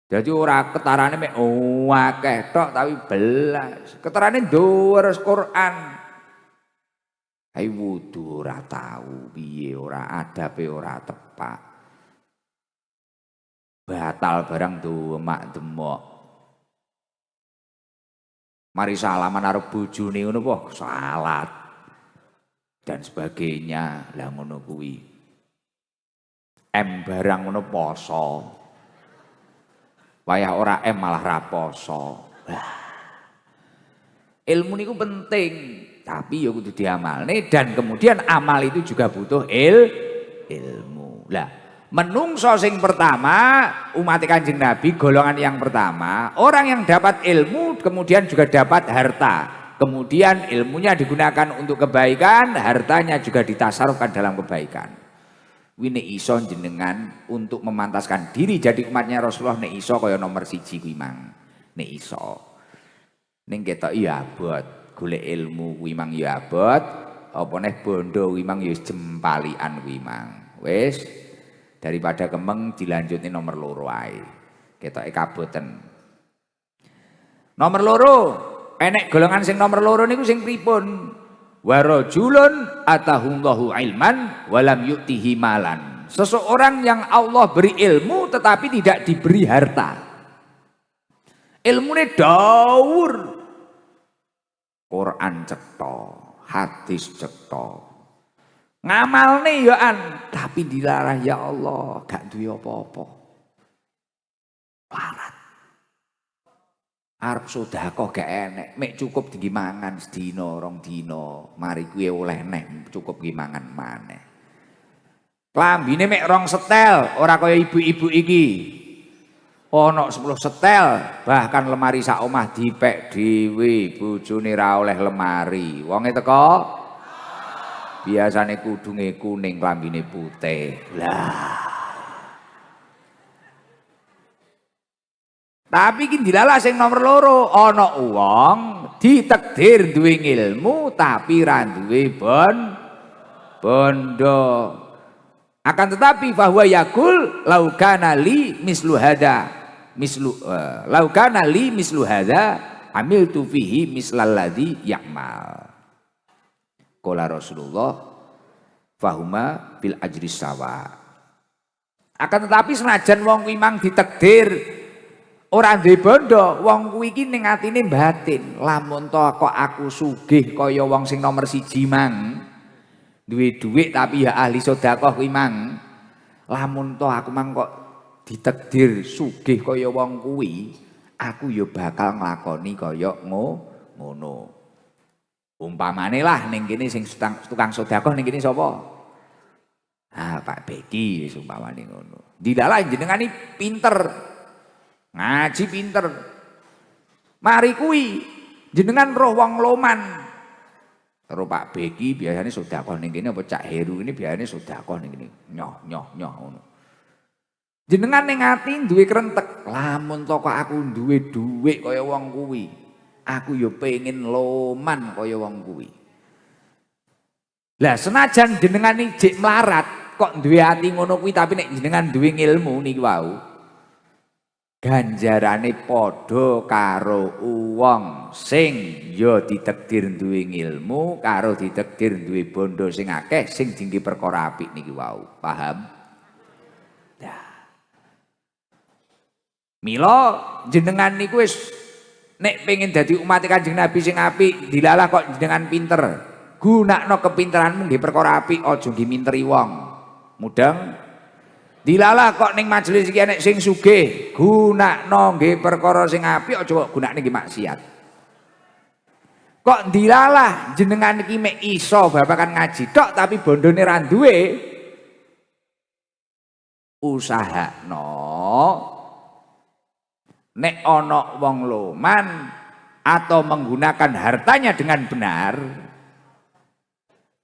Jadi ora ketarane mek akeh tok tapi belas. Ketarane dhuwur Quran. Hai wudu ora tahu piye, ora adabe ora tepak. Batal barang demak-demok. Mari salaman karo bojone ngono po salat dan sebagainya. Lah ngono kuwi. Barang ngono poso. Wayah ora malah raposo. Ilmu niku penting, tapi ya kudu diamalne dan kemudian amal itu juga butuh ilmu. Lah, menungso sing pertama umat Kanjeng Nabi golongan yang pertama, orang yang dapat ilmu kemudian juga dapat harta. Kemudian ilmunya digunakan untuk kebaikan, hartanya juga ditasarufkan dalam kebaikan. Wine iso jenengan untuk memantaskan diri jadi umatnya Rasulullah nek iso kaya nomor 1 kuwi mang. Nek iso. Ning ketok ya abot, golek ilmu kuwi mang ya abot, apa neh bondo kuwi mang ya jempalian kuwi mang. Wis daripada kemeng dilanjutin nomor 2 ae. Ketoke kaboten. Nomor 2, enek golongan sing nomor 2 niku sing pripun? Wa rajulun atahullahu ilman walam yu'tihi malan. Seseorang yang Allah beri ilmu tetapi tidak diberi harta. Ilmune daur. Quran cetha, hadis cetha. Ngamalne ya tapi dilarang ya Allah, gak duwe apa-apa. Larat. Arep sedekah gak enek, mek cukup tinggi mangan sedina rong dina, mari kuwi oleh neh cukup ki mangan maneh. Klambine mek rong setel, ora kaya ibu-ibu iki. Ana 10 setel, bahkan lemari sak omah dipek dhewe, bojone ra oleh lemari. Wonge teko biasane kudunge kuning, klambine putih. Lah. Tapi iki dilalah sing nomor loro, ana wong ditakdir duwe ilmu tapi ra duwe bondo. Akan tetapi bahwa yakul laukana li mislu hada laukana li mislu hada amiltu fihi mislal ladzi ya'mal. Qala Rasulullah fahuma bil ajri sawa. Akan tetapi senajan wong kuwi mang ditakdir ora duwe bondo, wong kuwi iki ning atine batin, lamun to kok aku sugih kaya wong sing nomor 1 mang, duwe dhuwit tapi ya ahli sedekah kuwi mang, lamun to aku mang kok ditakdir sugih kaya wong kuwi, aku ya bakal nglakoni kaya ngono. Umpamane lah ning kene sing tukang sedekah ning kene sapa? Ah, Pak Beki wis umpamane ngono. Dilalah jenengane pinter. Ngaji pinter. Mari kuwi jenengan roh wong loman. Karo Pak Beki biasanya sedekah ning kene apa Cak Heru ini biasanya sedekah ning kene. Nyoh ngono. Jenengan ning ati duwe krentek, lamun to kok aku duwe dhuwit kaya wong kuwi, aku ya pengen loman kaya wong kuwi. Lah senajan jenengan iki jek melarat kok duwe ati ngono kuwi tapi nek jenengan duwe ilmu niki wau, ganjarane padha karo wong sing ya ditakdir duwe ilmu karo ditakdir duwe bondo sing akeh sing dingge perkara apik niki wau. Paham? Mila jenengan niku wis nek pengen dadi umat Kanjeng Nabi sing apik, dilalah kok jenengan pinter. Gunakno kepinteranmu nggih perkara apik, aja nggih minteri wong. Mudeng. Dilalah kok ning majelis iki enek sing sugih, gunakno nggih perkara sing apik, aja kok gunakne nggih maksiat. Kok dilalah jenengan iki mek iso babakan ngaji tok tapi bondone ra duwe, usahakno nek ana wong loman atau menggunakan hartanya dengan benar,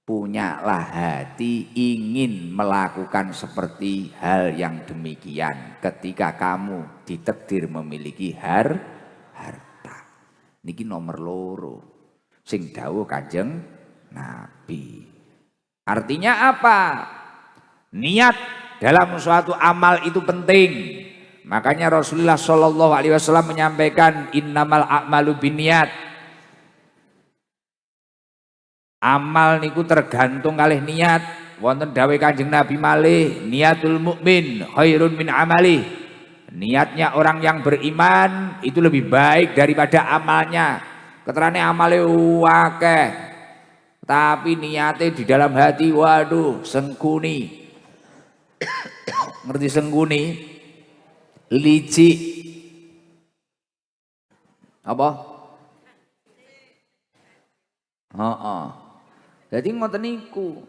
punyalah hati ingin melakukan seperti hal yang demikian ketika kamu ditakdir memiliki harta. Niki nomor loro sing dawuh Kanjeng Nabi. Artinya apa? Niat dalam suatu amal itu penting. Makanya Rasulullah Shallallahu Alaihi Wasallam menyampaikan innamal a'malu binniyat. Amal niku tergantung kalih niat. Wonten dawuh Kanjeng Nabi malih, niatul mukmin khairun min amali. Niatnya orang yang beriman itu lebih baik daripada amalnya. Keterane amale akeh, tapi niatnya di dalam hati waduh sengkuni. Ngerti sengkuni? Licik. Apa? Jadi ngoten niku.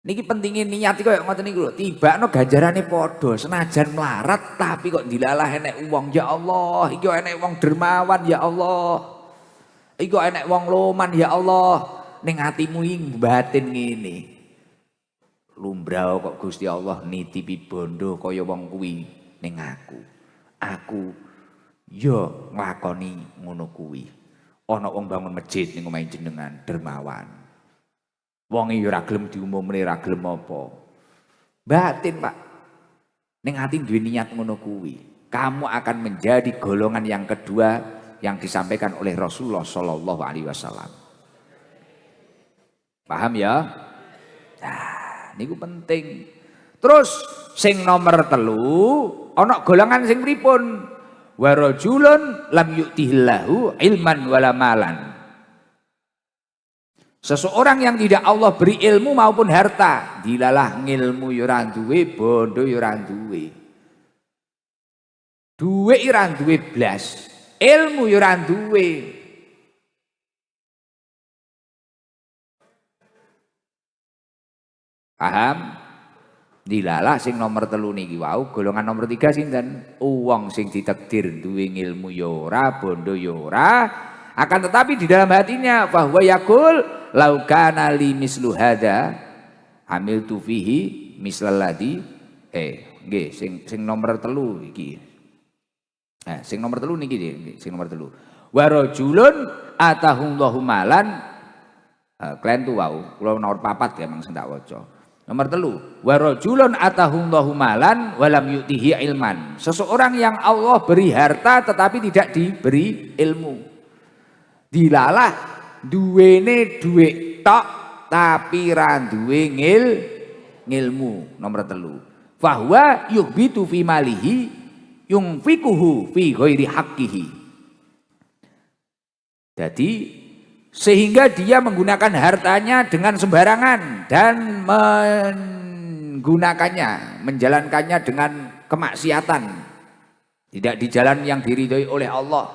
Niki pentingin niat iku koyo ngoten niku lho. Tibakno ganjarane padha, senajan melarat tapi kok dilalah enek wong, ya Allah, iki enek wong dermawan, ya Allah. Iki enek wong loman, ya Allah. Ning atimu iki batin ngene. Lumrah kok Gusti Allah nitipi bondo kaya wong kuwi. Ning aku yo nglakoni ngono kuwi. Ana wong bangun masjid ning omahe jenengan dermawan. Wong yo ora gelem diumumne, ora gelem apa. Batin, Pak. Ning ati duwe niat ngono kuwi. Kamu akan menjadi golongan yang kedua yang disampaikan oleh Rasulullah Shallallahu Alaihi Wasallam. Paham ya? Nah, niku penting. Terus sing nomor 3 ana golongan sing pripun? Wa rajulun lam yu'tihillahu ilman wala malan. Seseorang yang tidak Allah beri ilmu maupun harta, dilalah ngilmu ya ora duwe, bondo ya ora duwe. Duwe ora duwe blas, ilmu ya ora duwe. Paham? Dilalah sing nomor 3 niki wau, golongan nomor 3 sinten? Wong sing ditakdir duwe ilmu ya ora, bondo ya ora, akan tetapi di dalam hatinya bahwa yakul laukana li mislu hada amil tu fihi mislalladhi nggih sing nomor 3 iki. Sing nomor 3 niki nggih, sing nomor 3. Wa rajulun atahullahu malan kalian tuh wau, kula nomor 4 ya mang sendak waca. Nomor 3, wa rajulun atahullahu malan walam yu'tihi ilman. Seseorang yang Allah beri harta tetapi tidak diberi ilmu. Dilalah duwene duit tok tapi ra duwe ngilmu. Nomor 3. Fahuwa yuhbitu fi malihi yunfikuhu fi ghairi haqqihi. Jadi sehingga dia menggunakan hartanya dengan sembarangan dan menggunakannya, menjalankannya dengan kemaksiatan, tidak di jalan yang diridhoi oleh Allah.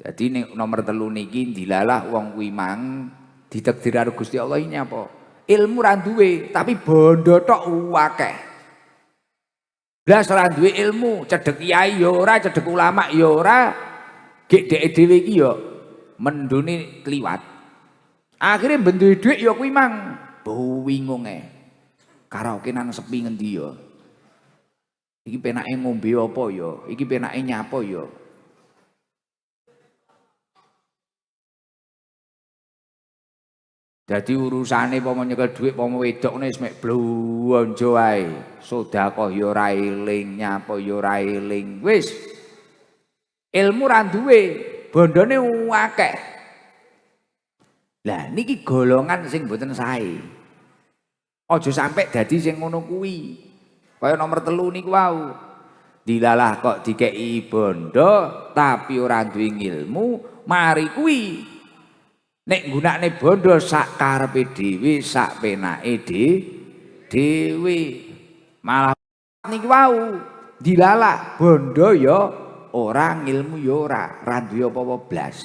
Jadi ini nomor 3 niki dilalah wong kuwi mang ditakdir karo Gusti Allah ini apa? Ilmu ra duwe tapi bondo tok akeh. Blas ra duwe ilmu, cedhek kiai ya ora, cedhek ulama ya ora, gek dhek dhewe iki ya mendune kliwat. Akhirnya benduwe dhuwit ya kuwi mang bingung karaoke nang sepi ngendi ya. Iki penake ngombe apa ya? Iki penake nyapa ya? Dadi urusane pomo nyekel dhuwit pomo wedokne wis mek blonjo ae. Sedekah ya ora eling, nyapa ya ora eling. Wis ilmu ra duwe, bondone akeh. Lah niki golongan sing mboten sae. Aja sampai dadi sing ngono kuwi. Kaya nomor 3 niku wau. Dilalah kok dikeki bondo tapi ora duwe ilmu, mari kuwi nek gunakne bondo sak karepe dhewe, sak penake dhewe. Malah niki wau dilalah bondo ya ora ngilmu ya ora, ra duwe apa-apa blas.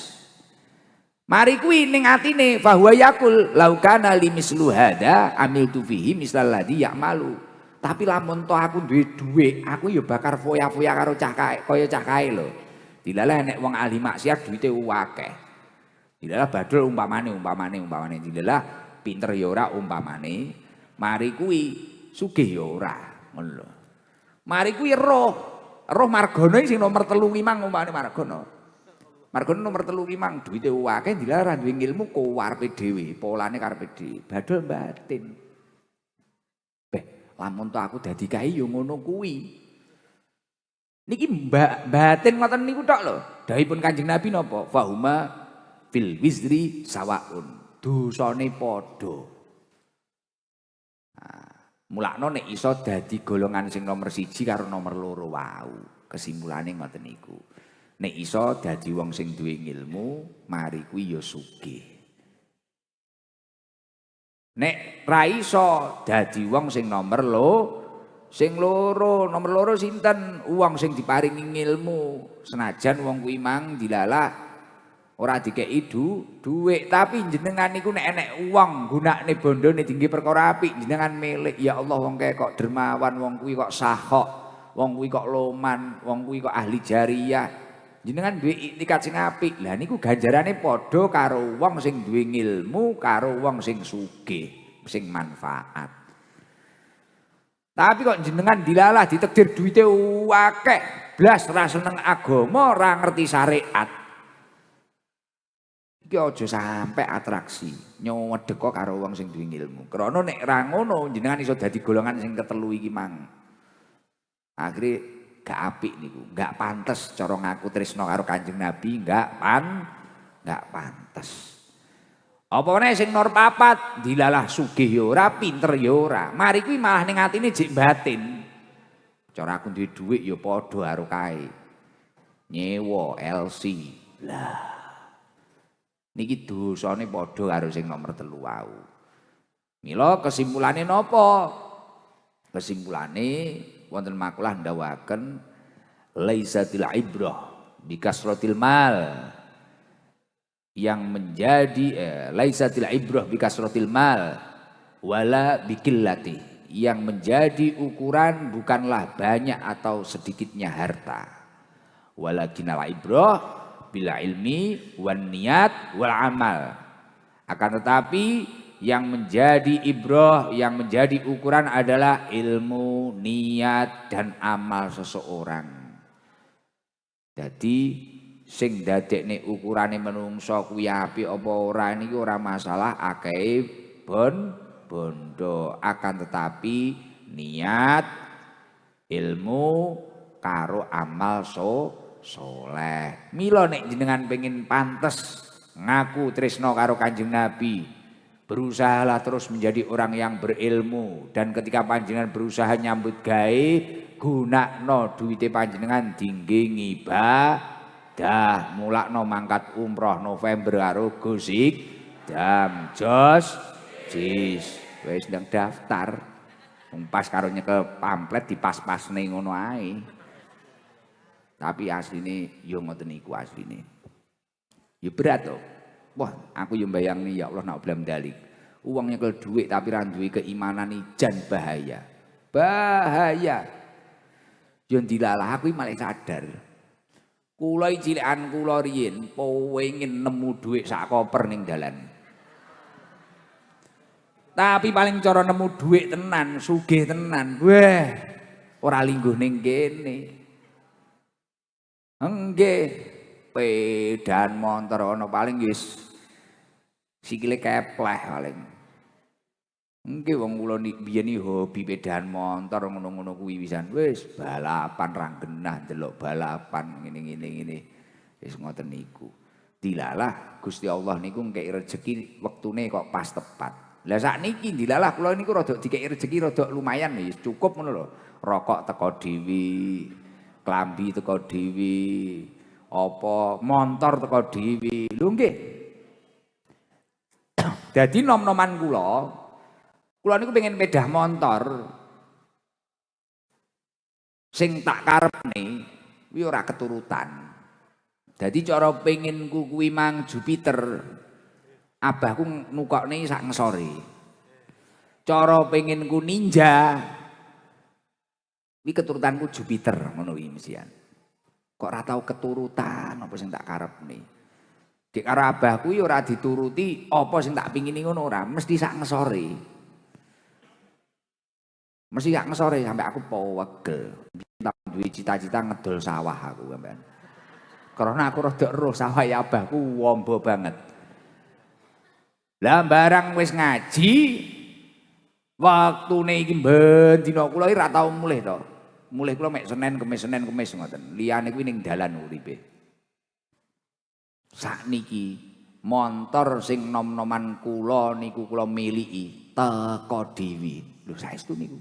Mari kuwi ning atine fahuwa yakul laukana limislu hada amiltu fihi mislalladzi ya'malu. Tapi lamun to aku duwe dhuwit, aku ya bakar foya-foya karo cah kae, kaya cah kae lho. Dilalah nek wong ahli maksiat duwite akeh. Dilalah badul umpamane dilalah pinter ya ora umpamane. Mari kuwi sugih ya ora, ngono lho. Mari kuwi roh margono sing nomor 3 ki mang umpamane margono. Margono nomor 3 ki mang duwite akeh dilalah ra duwe ilmu karepe dhewe, polane karepe dhewe. Badul batin. Lamun to aku dadi kae ya ngono kuwi. Niki batin ngoten niku tok lho. Dawuhipun Kanjeng Nabi napa? Fahuma fil wizri sawaun. Dosane padha. Mulakno nek iso dadi golongan sing nomor 1 karo nomor 2 wau. Kesimpulane ngoten niku. Nek iso dadi wong sing duwe ilmu, mari kuwi ya sugih. Nek ra iso dadi wong sing nomor nomor 2 sinten? Wong sing diparingi ilmu. Senajan wong kuwi mang dilalah ora dikeki dhuwit, tapi jenengan niku nek enek wong gunakne bondone tinggi perkara apik, jenengan milik. Ya Allah wong kae kok dermawan, wong kuwi kok sahok, wong kuwi kok loman, wong kuwi kok ahli jariyah. Jenengan duwe iktikat sing apik. Lah niku ganjarane padha karo wong sing duwe ilmu, karo wong sing sugih, sing manfaat. Tapi kok jenengan dilalah ditakdir duwite akeh, blas ra seneng agama, ra ngerti syariat. Iki aja sampai atraksi nyowedek karo wong sing duwe ilmu. Krana nek ra ngono jenengan iso dadi golongan sing ketelu iki mang. Akhire gak apik niku, gak pantes cara ngaku tresno karo Kanjeng Nabi, gak pantes. Apa meneh sing nomor 4 dilalah sugih ya ora, pinter ya ora. Mari kuwi malah ning atine jek batin. Cara aku duwe dhuwit ya padha karo kae. Nyewa LC. Lah. Niki dosane padha karo sing nomor 3 wau. Mila kesimpulane napa? Kesimpulane wonten makalah ndawaken laisatil ibrah bikasratil mal, yang menjadi laisatil ibrah bikasratil mal wala bikillati, yang menjadi ukuran bukanlah banyak atau sedikitnya harta. Walakinal ibrah bila ilmi wan niat wal amal. Akan tetapi yang menjadi ibrah, yang menjadi ukuran adalah ilmu, niat dan amal seseorang. Jadi sing dadekne ukurane menungso kuwi apik apa ora niki ora masalah akeh bondo, akan tetapi niat, ilmu karo amal soleh. Mila nek jenengan pengen pantes ngaku tresno karo Kanjeng Nabi, berusahalah terus menjadi orang yang berilmu, dan ketika panjenengan berusaha nyambut gawe gunakno duwite panjenengan dingge ngibadah, mulakno mangkat umroh November karo Gusik jam jos jis wis ndang daftar pas karo nyekel pamflet dipas-pasne ngono ae. Tapi asline yo ngoten niku asline. Ya berat toh. Wah, aku yo mbayangni ya Allah nak blam dalik. Uang nyekel duit tapi ra duwe keimanan jan bahaya. Bahaya. Yo dilalah aku malah sadar. Kula cilikan kula riyin pengin nemu duit sak koper ning dalan. Tapi paling cara nemu duit tenan, sugih tenan. Wah, ora lingguh ning kene. Nggih, pedan montor ono paling wis sikile kepleh paling. Nggih wong kula biyen iki hobi pedan montor ngono-ngono kuwi pisan. Wis balapan ra genah delok balapan ngene. Wis ngoten niku. Dilalah Gusti Allah niku ngkei rejeki wektune kok pas tepat. Lah sakniki dilalah kula niku rada dikei rejeki rada lumayan ya cukup ngono lho. Rokok teko dhewe, klambi teko dhewe, apa montor teko dhewe. Lho nggih. Dadi nom-noman kula niku pengen pedah montor. Sing tak karepne kuwi ora keturutan. Dadi cara penginku kuwi mang Jupiter. Abahku nukokne sak ngesore. Cara penginku ninja. Kuwi keturutanku Jupiter ngono kuwi mesian. Kok ora tau keturutan apa sing tak karepne. Dik karo abahku ya ora dituruti apa sing tak pingini ngono ora, mesti sak ngesore. Mesti sak ngesore sampai aku pewegel. Tak duwe cita-cita ngedol sawah aku sampean. Karena aku rada eruh sawah ya abahku wombo banget. Lah barang wis ngaji waktune iki ben dina kula iki ra tau mulih to. Mulih kula mek Senin Kemis ngoten. Liyane kuwi ning dalan uripe. Sakniki montor sing nom-noman kula niku kula miliki teko dhewe. Lho saestu niku.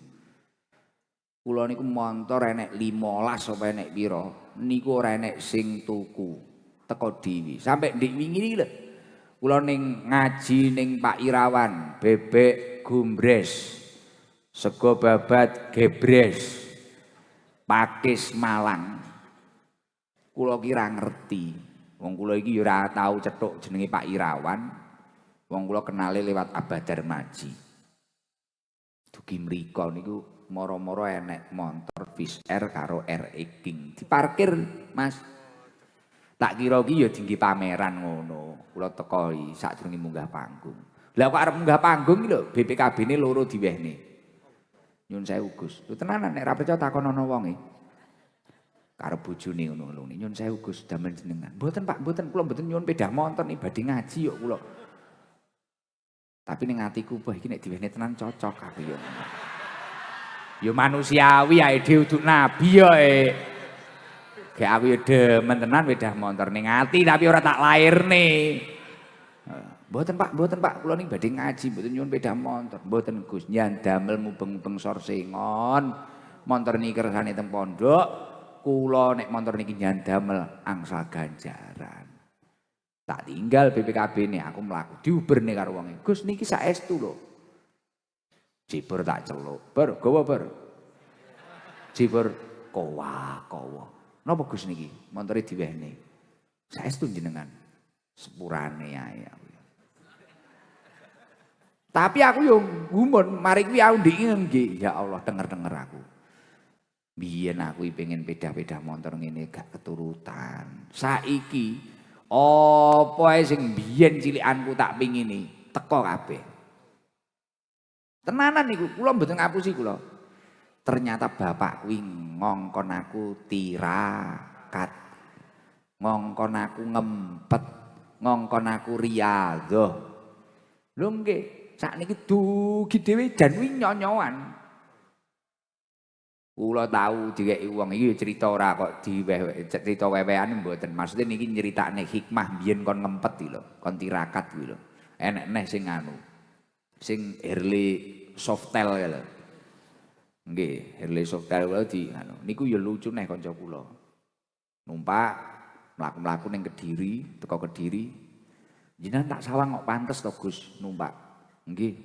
Kula niku montor enek 15 apa enek pira niku ora enek sing tuku teko dhewe. Sampai ndek wingi iki lho. Kula ning ngaji ning Pak Irawan, bebek gumbres, sego babat gebres. Pakis Malang. Kula kira ngerti. Wong kula iki ya ora tau cethuk jenenge Pak Irawan. Wong kula kenale lewat Abah Darmaji. Dugi mriko niku moro-moro enek montor Fish Air karo RE King. Diparkir, Mas. Tak kira iki ya dinggi pameran ngono. Kula teko sakjroning munggah panggung. Lah kok arep munggah panggung iki lho, BPKB-ne loro diwehne. Nyun sewu Gus. Lho tenanan nek ra percaya takonono wonge. Karo bojone ngono lho. Nyun sewu Gus damen jenengan. Mboten Pak, mboten kula mboten nyuwun pedah montor nih badhe ngaji kok kula. Tapi ning atiku bah iki nek diwehne tenan cocok aku ya. Ya manusiawi ae dhewe uduk nabi ya Kayak aku ya demen tenan pedah montor ning ati tapi ora tak lairne. Mboten Pak, kula ning badhe ngaji, mboten nyuwun pedah montor. Mboten Gus, nyan damel mubeng-mubeng sorsengon. Montor niki kersane teng pondok, kula nek montor niki nyan damel angsal ganjaran. Tak tinggal BPKB-ne aku mlaku diuberne karo wonge. Gus niki saestu lho. Jibur tak celuk. Ber, gowo ber. Jibur kowa. Napa Gus niki? Montore diwehne. Saestu jenengan. Sepurane ae aku. Tapi aku yo gumun, mari kuwi aku ndek nggih. Ya Allah, denger-denger aku. Biyen aku pengen pedah-pedah motor ngene gak keturutan. Saiki apa ae sing biyen cilikanku tak pingini teko kabeh. Tenanan niku, kula mboten ngapusi kula. Ternyata bapak kuwi ngongkon aku tirakat. Ngongkon aku ngempet, ngongkon aku riyadhah. Lho nggih, sakniki dugi dhewe jan kuwi nyonyoan. Kula tahu dikeki wong iki cerita ora kok cerita wewean mboten. Maksudnya niki nyeritakne hikmah biyen kon ngempet iki lho, kon tirakat kuwi lho. Enek neh sing anu. Sing Harley Softail ya lho. Nggih, Harley Softail kuwi di anu. Niku ya lucu neh kanca kula. Numpak mlaku-mlaku ning Kediri, teko Kediri. Jenengan tak sawang kok pantes to Gus numpak. Nggih.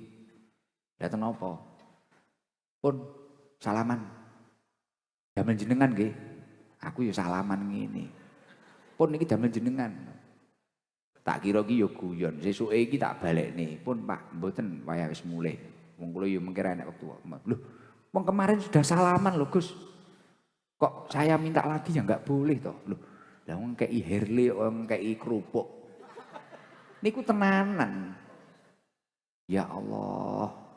Dateng napa? Pun salaman. Damel jenengan nggih. Aku ya salaman ngene. Pun niki damel jenengan. Tak kira ki ya guyon. Sesuke iki tak balekne. Pun Pak, mboten wayah wis mulih. Wong kula ya mengkira enek wektu. Loh, wong kemarin sudah salaman lho Gus. Kok saya minta lagi ya enggak boleh toh. Loh, lah wong kei Harley, wong kei kerupuk. Niku tenanan. Ya Allah.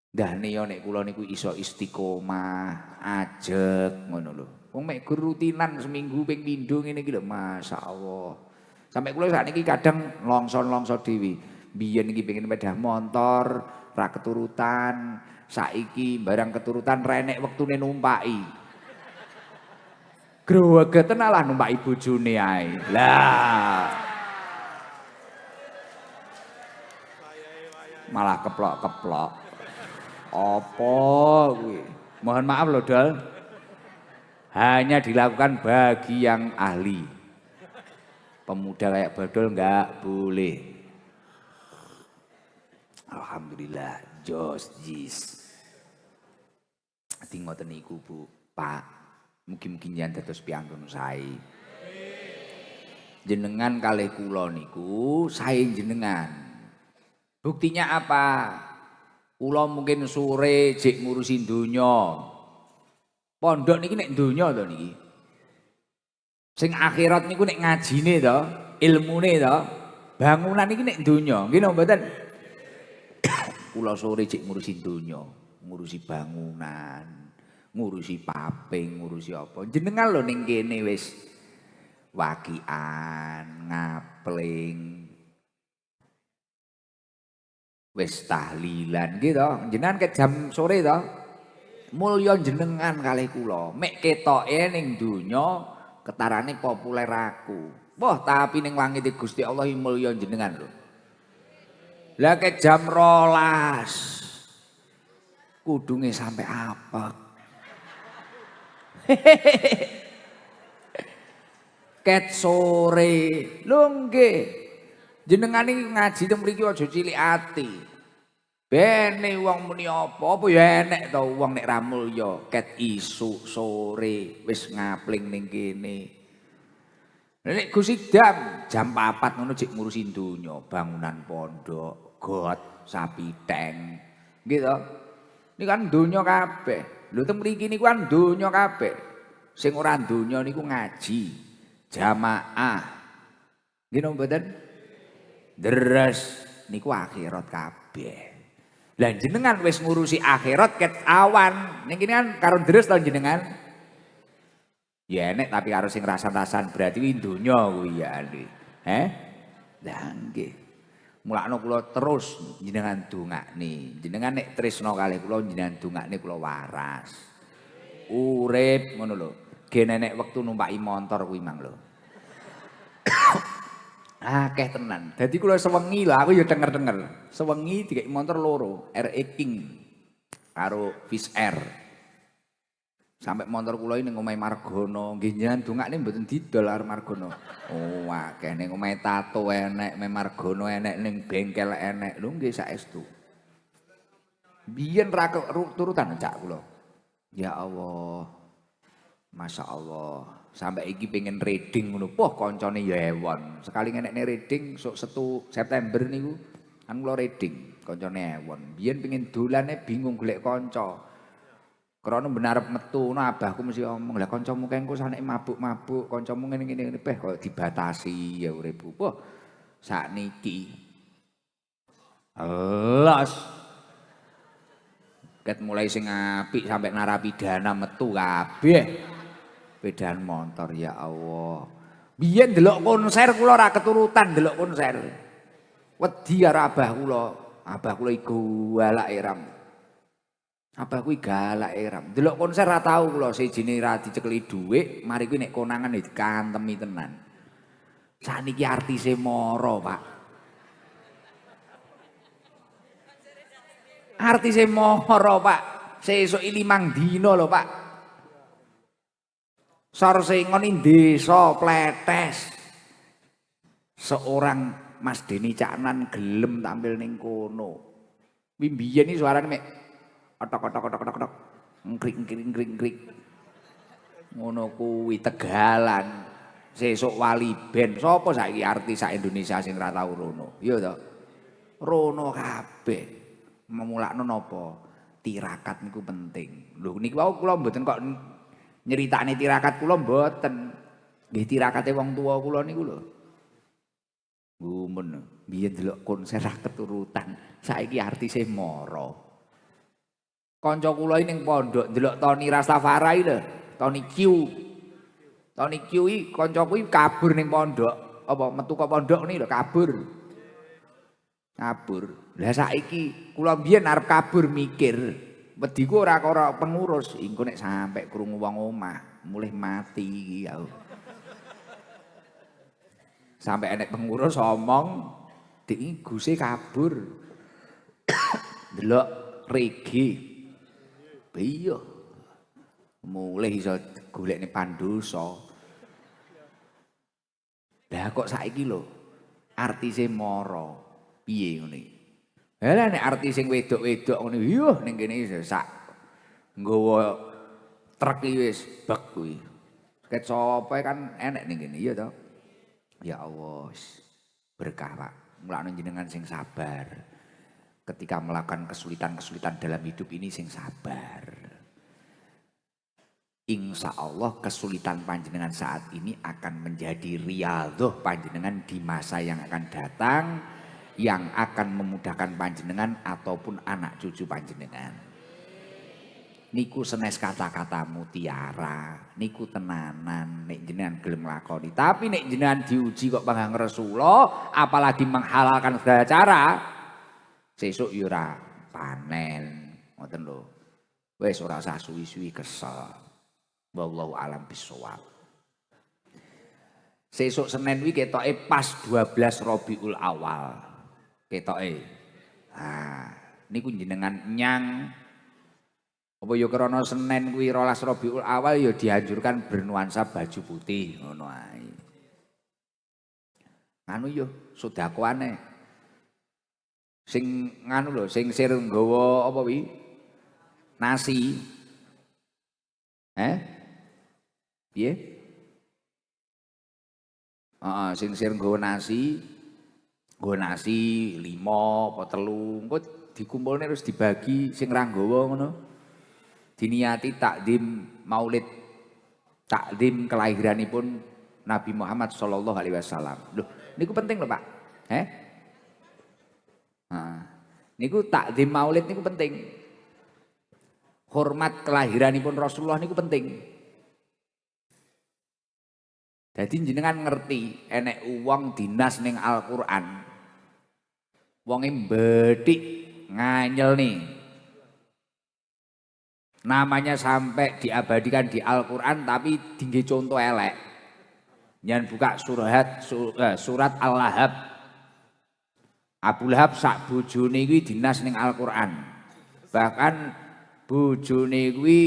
Ndahne yo nek kula niku iso istiqomah, ajeg ngono lho. Wong mek rutinan seminggu ping pindho ngene iki lho masyaallah. Sampai kula sakniki kadang longson-longso dhewe. Biyen iki pengen pedah motor, ra keturutan, saiki barang keturutan renek wektune numpaki. Growegeten alah numpaki bojone ae. Lah. Malah keplok-keplok. Apa kuwi? Mohon maaf loh Dol. Hanya dilakukan bagi yang ahli. Pemuda kayak Badol enggak boleh. Alhamdulillah, jos jis. Ati ngoten niku Bu, Pak. Mugi-mugi njen dados piantun sae. Jenengan kalih kula niku sae jenengan. Buktinya apa? Kula mungkin sore jek ngurusi donya. Pondok niki nek donya to niki. Sing akhirat niku nek ngajine to, ilmune to, bangunan iki nek donya. Nggih napa mboten? Kula sore jek ngurusi donya, ngurusi bangunan, ngurusi paping, ngurusi apa. Jenengan lho ning kene wis wakian, ngapling, wis tahlilan gitu. Jenengan ke jam sore to. Mulya jenengan kalih kula. Mek ketoke ning donya ketarane populer aku. Wah, tapi ning langit Gusti Allah mulya jenengan lho. Lah ke jam 12. Kudunge sampai apa? Ket sore. Lho nggih. Jenengan iki ngaji teng mriki aja cilik ati. Bene wong muni apa ya enek to wong nek ra mulya ket isuk sore wis ngapling ning kene. Nek Gus Idam jam 4 ngono jek ngurusi donya, bangunan pondok, got, sapi teng. Nggih to? Ini kan donya kabeh. Lho teng mriki niku kan donya kabeh. Sing ora donya niku ngaji, jamaah. Nggih napa mboten? Deres niku akhirat kabeh. Lah jenengan wis ngurusi akhirat ket awan. Ning kene kan karo deres to jenengan. Ya enek tapi karo sing rasan-rasan berarti kuwi donya kuwi ya. Lah nggih. Mulakno kula terus jenengan dongakne. Jenengan nek tresna kalih kula jenengan dongakne kula waras. Urip ngono lho. Gen enek wektu numpaki montor kuwi mang lho. Akeh tenan. Dadi kula sewengi lho aku ya denger-denger. Sewengi dikek motor loro, RE King karo Fish Air. Sampai motor kula ini ning omahe Margono, nggih njenengan dongakne mboten didol karo Margono. Oh, akeh ning omahe Tato enek, ning Margono enek, ning bengkel enek. Lho nggih saestu. Biyen ra turutan cak kula. Ya Allah. Masya Allah. Sampai iki pengen reading ngono. Poh koncone ya ewon. Sekali ngenekne reading sok 1 September niku Kan kula reding kancane ewon. Biyen pengin dolane bingung golek kanca. Krana ben arep metu ngono abahku mesti omong, "Lah kancamu kengko saneke mabuk-mabuk, kancamu ngene-ngene peh kok dibatasi ya uripku." Wah, sakniki elas ket mulai sing apik sampai narapidana metu kabeh. Pedahan motor ya Allah. Biyen delok konser kula ora keturutan delok konser. Wedi karo abah kula. Abah kula iku galake ram. Abah kuwi galake ram. Delok konser ora tau kula sejine ra dicekeli dhuwit, mari kuwi nek konangan dikantemi tenan. Sakniki artise moro, Pak. Artise moro, Pak. Sesuk 5 dina lho, Pak. Sarsengon ing desa Pletes. Seorang Mas Deni Caknan gelem tampil ning kono. Kuwi mbiyen iki suarane mek otok. Ngkrik. Ngono kuwi Tegalan. Sesuk wali band. Sopo saiki artis sak Indonesia sing ora tau rono? Iya to. Rono kabeh. Memulakno napa? Tirakat niku penting. Lho niku wau kula mboten kok nyeritakne tirakat kula mboten. Nggih tirakate wong tuwa kula niku lho. Gumen. Biyen delok konser ra keturutan. Saiki artise moro. Kanca kula ning pondok delok Tony Rastafari lho, Tony Q. Tony Q iki kancaku iki kabur ning pondok. Apa metu ke pondok ni lho kabur. Kabur. Lah saiki kula mbiyen arep kabur mikir, wediku ora karo pengurus, engko nek sampe krungu wong omah, mulih mati iki aku. Sampai enek pengurus omong, "Dik Guse kabur." Delok reggae. Iya. Mulih iso golekne pandosa. Lah kok saiki lho artise moro. Piye ngene iki? Lah nek artis sing wedok-wedok ngene yo ning kene sak nggawa truk iki wis bek kuwi. Ket sapa kan enek ning kene iya to. Ya Allah berkah Pak. Mulane jenengan sing sabar. Ketika melakukan kesulitan-kesulitan dalam hidup ini sing sabar. Insya Allah kesulitan panjenengan saat ini akan menjadi riyadhah panjenengan di masa yang akan datang, yang akan memudahkan panjenengan ataupun anak cucu panjenengan. Niku senes kata-kata mutiara, niku tenanan nek jenengan gelem nglakoni. Tapi nek jenengan diuji kok panggang Rasulullah, apalagi menghalalkan segala cara, sesuk yo ora panen, ngoten lho. Wis ora usah suwi-suwi kesel. Wallahu alam bisawab. Sesuk Senin kuwi ketoke pas 12 Rabiul Awal. Ketoke. Nah, niku jenengan nyang apa ya krana Senin kuwi 12 Rabiul Awal ya dianjurkan bernuansa baju putih ngono ae. Anu yo sedekahane. Sing nganu lho, sing sir nggawa apa wi? Nasi. Piye? Heeh, sing sir nggawa nasi 5 apa 3, engko dikumpulne terus dibagi sing ra nggawa ngono. Diniati takdim Maulid, takdim kelahiranipun Nabi Muhammad sallallahu alaihi wasallam. Loh, niku penting lho, Pak. Niku takdim Maulid niku penting. Hormat kelahiranipun Rasulullah niku penting. Jadi jenengan ngerti enek wong dinas ning Al-Qur'an. Wonge mbethik nganyel nih. Namanya sampai diabadikan di Al-Qur'an tapi tinggi contoh elek. Jangan buka surat Al-Lahab. Abu Lahab sak bojone kuwi dinas ning Al-Qur'an. Bahkan bojone kuwi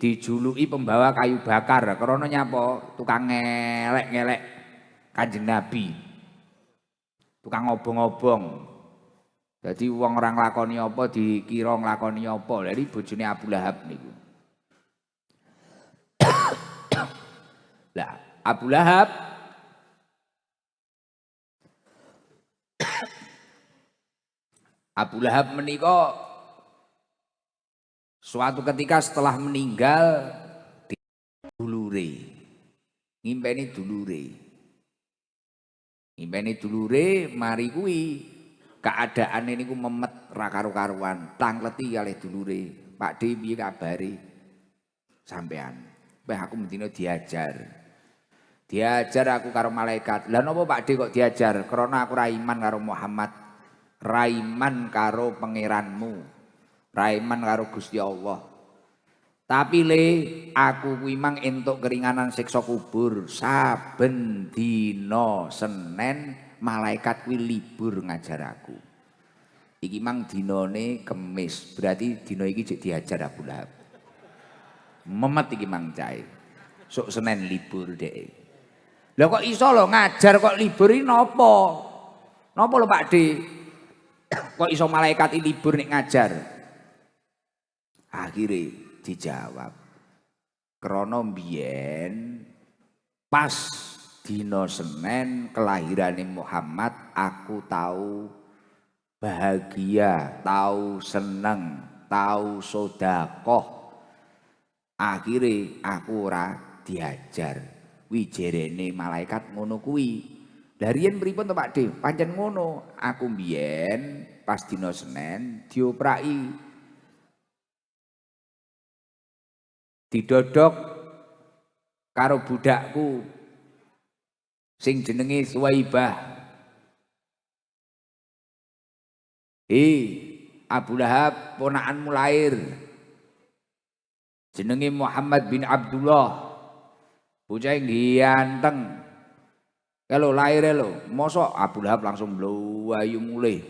dijuluki pembawa kayu bakar karena nyapa tukang ngelek-ngelek Kanjeng Nabi. Tukang obong-obong. Jadi wong orang lakoni apa dikira nglakoni apa. Jadi bojone Abu Lahab niku. Lah, Abu Lahab Abu Lahab menika suatu ketika setelah meninggal dulure. Ngimpeni dulure. Ngimpeni dulure mari kuwi keadaane niku memet ra karo-karuan, tangkleti kalih dulure. Pak D piye kabare? Sampean. Wah aku mendina diajar. Diajar aku karo malaikat. Lah napa Pak D kok diajar? Karena aku ra iman karo Muhammad. Ra iman karo pangeranmu. Ra iman karo Gusti Allah. Tapi le aku kuwi mang entuk keringanan siksa kubur saben dina Senin malaikat kuwi libur ngajar aku. Iki mang dinane Kemis, berarti dina iki jek diajar Abu Lahab. Memet iki mang cae. Sok Senin libur dhek. Lah kok iso lho ngajar kok libur iki napa? Napa lho Pak D? Kok iso malaikat libur nek ngajar? Akhire dijawab. Krana mbiyen pas dina Senin kelahirane Muhammad aku tahu bahagia, tahu seneng, tahu sedekah. Akhire aku ora diajar. Wi jerene malaikat ngono kuwi. Lah riyen pripun to Pak D? Pancen ngono. Aku mbiyen pas dina Senin diopraki. Didodok karo budakku sing jenenge Suwaibah. Abu Lahab ponakanmu lahir. Jenenge Muhammad bin Abdullah. Bocah ganteng. Kalau lahir lho, mosok Abu Lahab langsung mlayu mulih.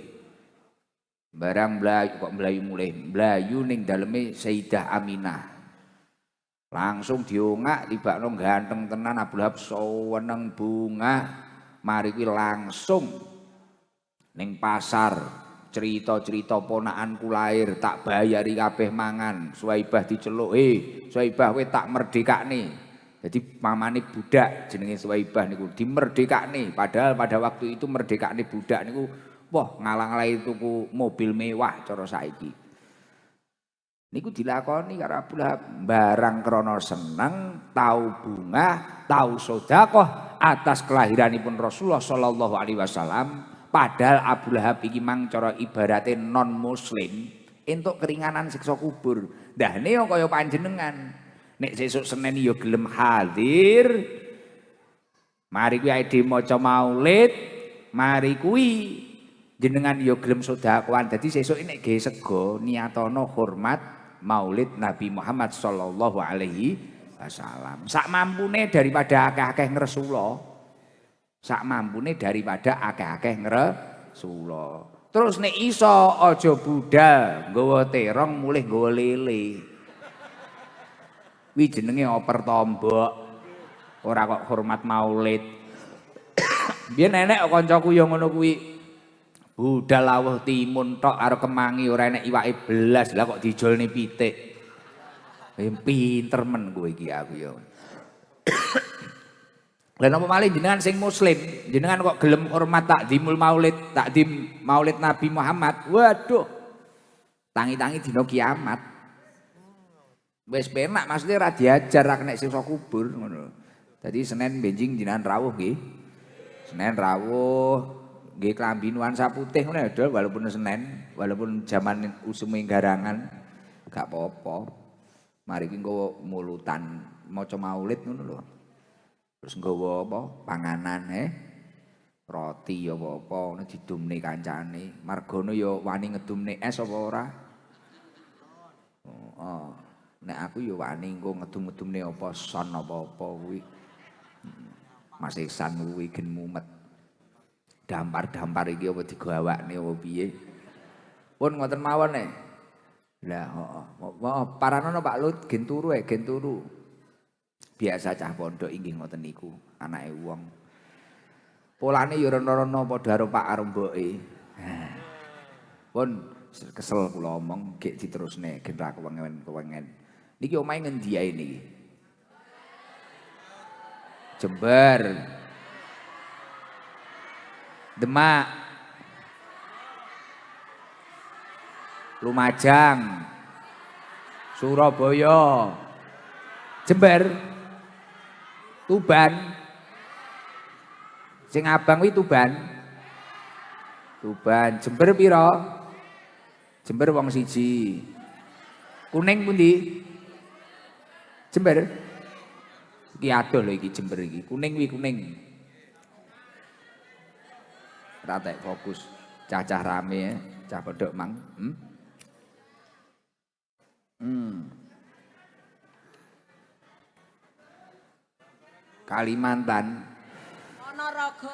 Barang mlayu kok mlayu mulih, mlayu ning daleme Sayyidah Aminah. Langsung diongak tibakno ganteng tenan Abu Lahab seneng bunga. Mari kuwi langsung ning pasar cerita-cerita ponakanku lahir tak bayari kabeh mangan. Suwaibah diceluk, Suwaibah kowe tak merdekakne. Jadi mamane budak jenenge Suwaibah niku dimerdekakne. Padahal pada waktu itu merdekakne budak niku wah ngalang-alangi tuku mobil mewah cara saiki. Niku dilakoni karo Abu Lahab barang krana seneng, tau bunga, tau sedekah atas kelahiranipun Rasulullah sallallahu alaihi wasallam. Padahal Abu Lahab iki mang cara ibarate non muslim entuk keringanan siksa kubur. Ndahne kaya panjenengan. Nek sesuk Senin ya gelem hadir. Mari kuwi ade maca maulid, mari kuwi jenengan ya gelem sedekahan. Dadi sesuk nek ge sego niatono hormat maulid Nabi Muhammad sallallahu alaihi wasallam. Sak mampune daripada akeh-akeh ngresula. Sak mampune daripada akeh-akeh ngresula. Terus nek iso aja budal nggawa terong mulih nggawa lele. Kuwi jenenge oper tombok. Ora kok hormat maulid. Biyen enek kancaku ya ngono kuwi. Budal lawuh timun tok karo kemangi ora enek iwake belas. Lah kok dijolne pitik. Pinter men kowe iki aku ya. Lah napa malih jenengan sing muslim, jenengan kok gelem hormat takdimul maulid, takdim maulid Nabi Muhammad. Waduh. Tangi-tangi dina kiamat. Wis penak maksudnya ra diajar ra kena siksa kubur ngono. Dadi Senin benjing jenengan rawuh nggih. Senin rawuh nggih klambi nuansa putih ngono ya, walaupun Senin, walaupun zaman usume garangan gak apa-apa. Mari ki nggawa mulutan maca maulid ngono lho. Terus nggawa apa? Panganan roti ya apa-apa ngono didumne kancane. Margono ya wani ngedumne es apa ora? Oh. Nek aku ya wani engko ngedum-ngedumne apa son apa-apa kuwi. Mas Ihsan kuwi gen mumet. Dampar-dampar iki apa digawakne apa piye? Pun ngoten mawon Lah heeh. Paranono Pak Lut gen turu gen turu. Biasa cah pondok inggih ngoten niku, anake wong. Polane ya rono-rono padha karo Pak karo mboke. Pun kesel kula omong gek diterusne gen ra kewengen-kewengen. Niki omahe ngendi ae niki? Jember. Demak. Lumajang, Surabaya, Jember, Tuban. Sing abang kuwi Tuban. Tuban, Jember pira? Jember wong siji. Kuning pundi? Jember. Iki adoh lho iki Jember iki. Kuning kuwi kuning. Ratek fokus. Cacah rame ya, cah pedok mang. Kalimantan. Ponorogo.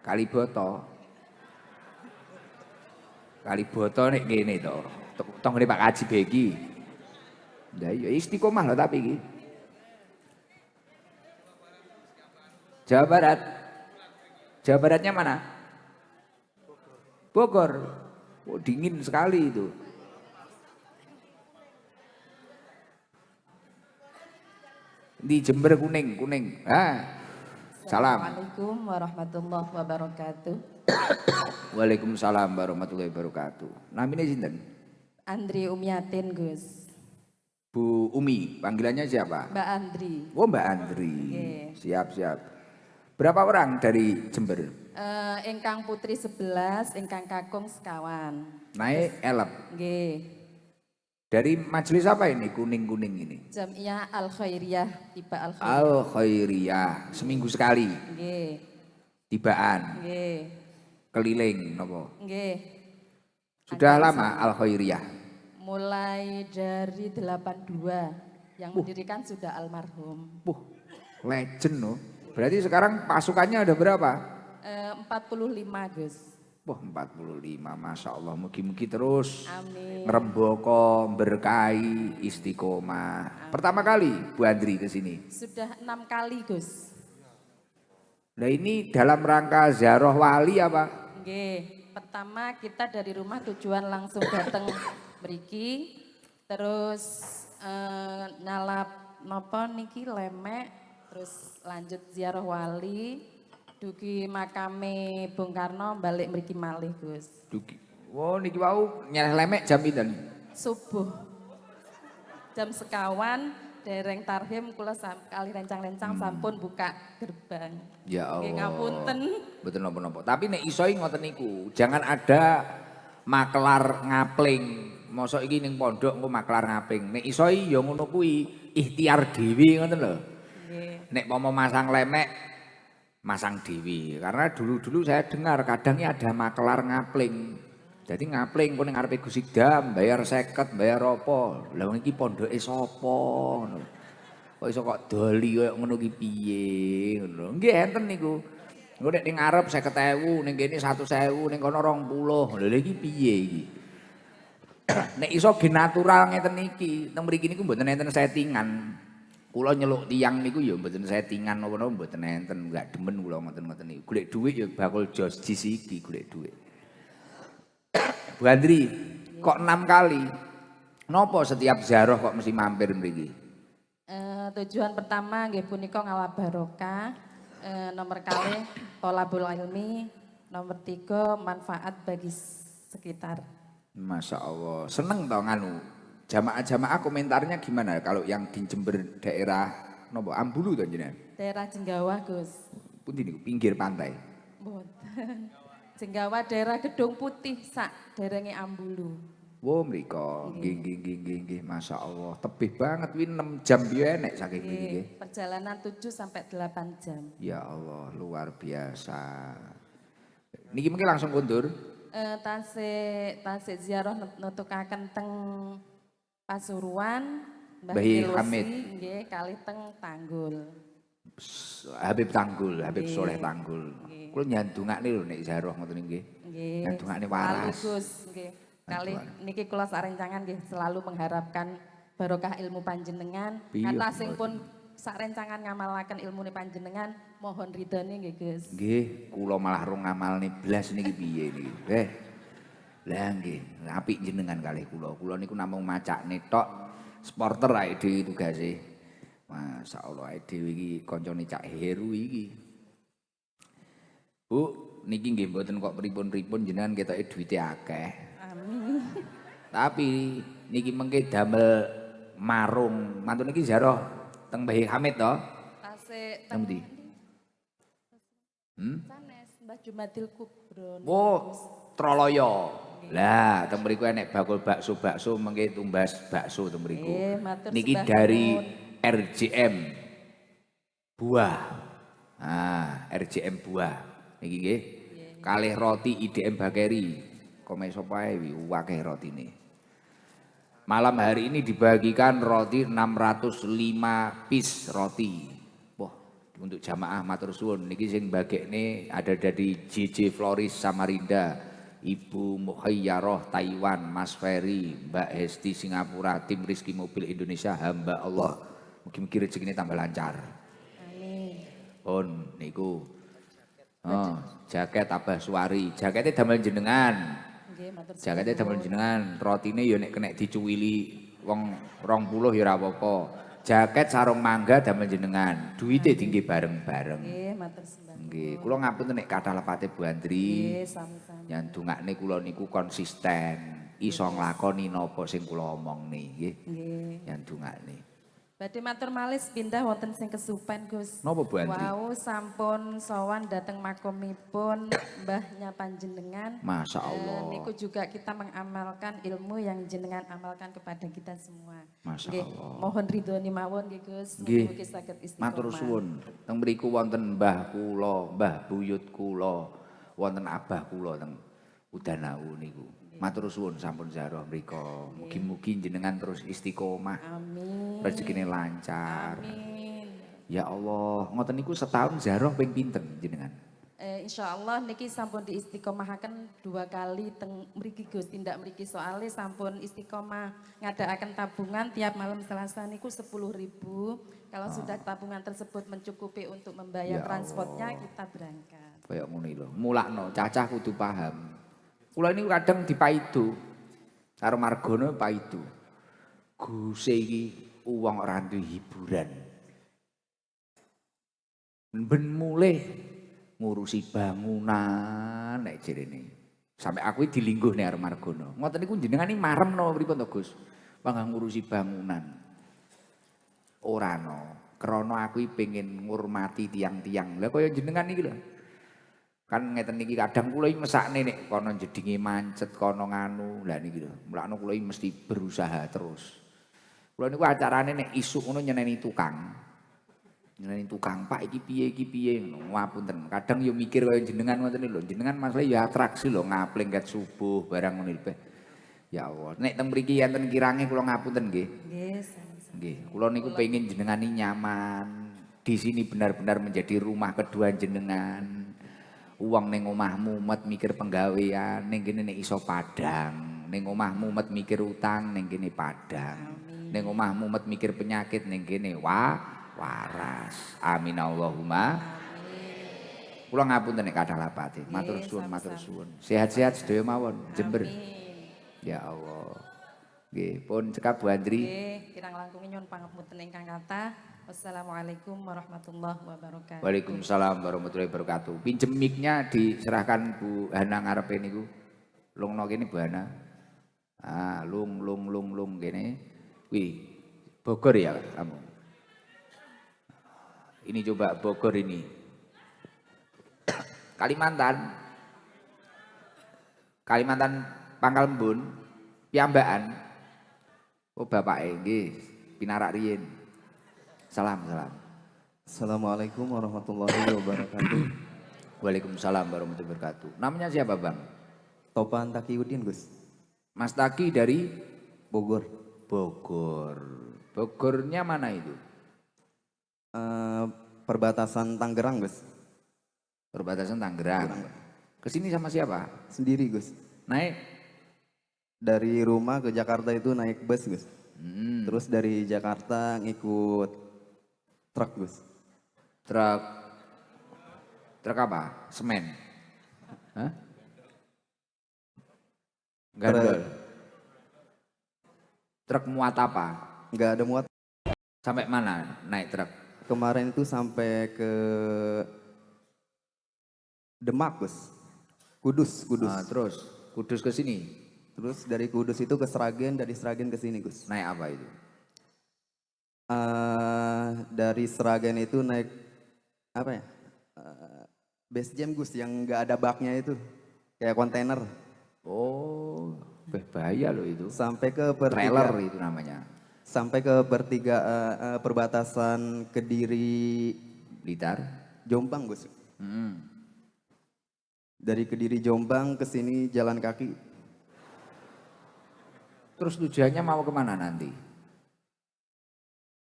Kaliboto. Kaliboto nek kene to. Tong ngene Pak Kaji Beki. Ya iya istiqomah lho tapi iki. Jawa Barat. Jawa Baratnya mana? Bogor. Oh, dingin sekali itu. Di Jember kuning, kuning. Salam. Assalamualaikum warahmatullahi wabarakatuh. Waalaikumsalam warahmatullahi wabarakatuh. Namanya sinten? Andri Umyatin, Gus. Bu Umi, panggilannya siapa? Mbak Andri. Oh, Mbak Andri. Oke. Siap, siap. Berapa orang dari Jember? Ingkang putri 11, ingkang kakung sekawan. Naik elep. Nggih. Dari majelis apa ini kuning-kuning ini? Jamiah Al Khairiyah, tiba Al Khairiyah. Al Khairiyah, seminggu sekali. Nggih. Tibaan, Nggih. keliling nopo. Nggih. Sudah lama Al Khairiyah? Mulai dari 82 yang mendirikan sudah almarhum. Legend loh. Berarti sekarang pasukannya ada berapa? 45, Gus. Wah 45, Masya Allah. Mugi-mugi terus Amin. ngeremboko, berkahi, istiqomah. Pertama kali Bu Andri ke sini. Sudah 6 kali, Gus. Nah ini dalam rangka ziarah wali apa? Nggih, pertama kita dari rumah tujuan langsung datang mriki, terus nyalap napa niki lemek, terus lanjut ziarah wali, dugi makame Bung Karno balik mriki malih, Gus. Dugi. Wow niki wau nyeleh lemek jam pinten? Subuh. Jam sekawan dereng tarhim kula kali rencang-rencang sampun buka gerbang. Ya Allah. Nggih ngapunten. Betul nopo-nopo. Tapi nek iso ngoten niku, jangan ada maklar ngapling. Mosok iki ning pondok engko maklar ngapling. Nek iso ya ngono kuwi ikhtiar dhewe ngoten lho. Nggih. Nek mau masang lemek masang dhewe. Karena dulu-dulu saya dengar kadangnya ada maklar ngapling. Jadi ngapling kok ning ngarepe Gus Idam bayar 50, bayar apa? Lah wong iki pondoke sapa ngono. Kok iso kok doli koyo ngono ki piye ngono. Nggih enten niku. Engko nek ning ngarep 50.000, ning kene 100.000, ning kono 20. Lha iki piye iki? Nek iso gen natural ngeten iki, teng mriki niku mboten enten settingan. Kula nyeluk tiyang niku ya mboten settingan napa-napa mboten enten, enggak demen kula ngoten-ngoten niku. Golek dhuwit ya bakul jos jis iki golek dhuwit. Bu Andri, kok 6 kali? Nopo setiap ziarah kok mesti mampir mriki? Tujuan pertama nggih punika ngawah barokah, nomor kali tholabul ilmi, nomor 3 manfaat bagi sekitar. Masya Allah, seneng tau nganu. Jamaah-jamaah komentarnya gimana kalau yang di Jember daerah nopo Ambulu to jenengan? Daerah Jenggawah, Gus. Pundi niku pinggir pantai. Mboten. Jenggawah daerah Gedung Putih sak derenge Ambulu. Wo mriko, nggih, Masya Allah. Tebih banget wi 6 jam piye enek saking mriki nggih. Perjalanan 7 sampai 8 jam. Ya Allah, luar biasa. Niki mungkin langsung kundur. Tasik ziarah nutukaken teng Pasuruan, Mbah Mbah Kilusi, Hamid. nggih kalih teng Tanggul. Habib Tanggul, Habib Nggih. Soleh Tanggul. Nggih. Kula nyandungake lho nek ziarah ngoten nggih. Nggih. Nyandungake waras. Sekaligus nggih. Kali niki kula sarencangan nggih selalu mengharapkan barokah ilmu panjenengan. Iya, Kata sing pun sarencangan ngamalaken ilmune panjenengan, mohon ridhone nggih, Gus. Nggih, kula malah rong ngamalne blas niki piye niki. Lah nggih, apik jenengan kalih kula. Kula niku namung macakne tok, sporter ae dhewe tugase. Masyaallah ae dhewe iki kancane Cak Heru iki. Bu, niki nggih mboten kok pripun-pripun jenengan ketoke duwite akeh. Amin. Tapi niki mengke damel marung. Mantun niki ziarah teng Mbah Hamid to? Tasik Teng ndi? sanes Mbah Jumadil Kubro. Oh, Troloyo. Lah, teng mriku enek bakul bakso mengke tumbas bakso teng mriku. Matur Niki sembah dari nuwun. RJM Buah. Ah, RJM Buah. Niki nggih. Kalih roti IDM Bakeri. Kome sapa ae akeh rotine. Malam hari ini dibagikan roti 605 piece roti. Wah, untuk jamaah matur suwun niki sing bagekne ada dari JJ Floris Samarinda. Ibu Muhayyarah Taiwan, Mas Ferry, Mbak Hesti Singapura, tim Rizki Mobil Indonesia, hamba Allah. Mungkin-mungkin rezeki ini tambah lancar. Amin. Pun niku. Oh, jaket Abah Suwari, jaketnya damel jenengan. Nggih, matur sembah Jaketnya damel nuwun. jenengan, rotine ya nek kena dicuwili wong 20 ya ora apa-apa. Jaket sarung mangga damel jenengan, duwite tinggi bareng-bareng. Nggih, matur sembah nuwun. Nggih, kula ngapunten nek kathah lepate Bu Andri. Nggih, sami-sami. Yang dongakne kula niku konsisten, iso nglakoni napa sing kula omongne nggih. Nggih. Yang dongakne. Badhe matur malih pindah wonten sing kesupen Gus. Napa Bu Andri? Wau sampun sowan dhateng makomipun mbahnya panjenengan. Masya Allah. Niku juga kita mengamalkan ilmu yang jenengan amalkan kepada kita semua. Masya Nggih, Allah. mohon ridhoni mawon nggih Gus. Nggih. Mugi saged istiqomah. Matur suwun. Teng mriku wonten mbah kula, mbah buyut kula, wonten abah kula teng Udanau niku. Matur suwun sampun ziarah mriko. Mugi-mugi jenengan terus istiqomah, Amin. rezekine lancar. Amin. Ya Allah, ngoten niku setahun ziarah ping pinten jenengan? Insya Allah niki sampun diistiqomahaken 2 kali teng mriki Gus, tindak mriki soalnya sampun istiqomah ngadakaken tabungan tiap malam Selasa niku 10.000. Kalau sudah tabungan tersebut mencukupi untuk membayar Ya transportnya kita berangkat. Kaya ngono lho. Mulakno, cacah kudu paham. Kula ini kadang dipaidu karo margono paidu. Guse iki uang ora duwe hiburan. Ben mulih ngurusi bangunan nek jerene. Sampai aku dilingguh nek arep margono. Ngoten niku jenengan iki maremno pripun to, Gus? Pangga ngurusi bangunan. Ora no. Krana aku pengen ngurmati tiang-tiang. Lah kaya jenengan iki lho. Kan ngeten niki kadang kula iki mesakne nek kono jedinge mancet kono nganu. Lah niki lho, mulakno kula iki mesti berusaha terus. Kula niku acarane nek isuk ngono nyeneni tukang. Nyeneni tukang, Pak iki piye ngono. Ngapunten. Kadang yo mikir kaya jenengan ngoten lho. Jenengan masalah ya atraksi lho ngapling ket subuh barang ngono lho. Ya Allah, nek teng mriki enten kirange kula ngapunten nggih. Nggih, sama-sama. Nggih, kula niku pengen jenengan ini nyaman. Di sini benar-benar menjadi rumah kedua jenengan. Uang ning omah mumet mikir penggawean, ning kene nek iso padang. Ning omah mumet mikir utang, ning kene padang. Ning omah mumet mikir penyakit, ning kene waras. Amin Allahumma. Amin. Kula ngapunten nek kathah lapate. Matur suwun, matur suwun. Sehat-sehat sedaya mawon, Jember. Ya Allah. Nggih, pun cekap Bu Andri. Nggih, kirang langkung nyuwun pangapunten ingkang kathah. Wassalamualaikum warahmatullahi wabarakatuh. Waalaikumsalam warahmatullahi wabarakatuh. Pinjem mic-nya diserahkan Bu Hana ngarepe niku. Lungno kene Bu Hana. Ah, lung kene. Wih, Bogor ya kamu. Ini coba Bogor ini. Kalimantan Pangkalembun, piyambakan. Oh bapake nggih, pinarak riyin. Salam. Assalamualaikum warahmatullahi wabarakatuh. Waalaikumsalam warahmatullahi wabarakatuh. Namanya siapa Bang? Topan Takiuddin Gus, Mas Taki dari Bogor. Bogor. Bogornya mana itu? Perbatasan Tangerang Gus. Perbatasan Tangerang. Kesini sama siapa? Sendiri Gus. Naik? Dari rumah ke Jakarta itu naik bus Gus. Hmm. Terus dari Jakarta ngikut truk Gus. Truk apa? Semen? Hah? Gandol? Truk muat apa? Nggak ada muat. Sampai mana naik truk? Kemarin itu sampai ke Demak Gus. Kudus, Kudus. Ah, terus Kudus ke sini. Terus dari Kudus itu ke Sragen, dari Sragen ke sini Gus. Naik apa itu? Dari Sragen itu naik apa ya? Base Jam Gus yang nggak ada baknya itu, kayak kontainer. Oh, bahaya loh itu. Sampai ke Trailer pertiga, itu namanya. sampai ke perbatasan Kediri Blitar. Jombang Gus. Hmm. Dari Kediri Jombang ke sini jalan kaki. Terus tujuannya mau kemana nanti?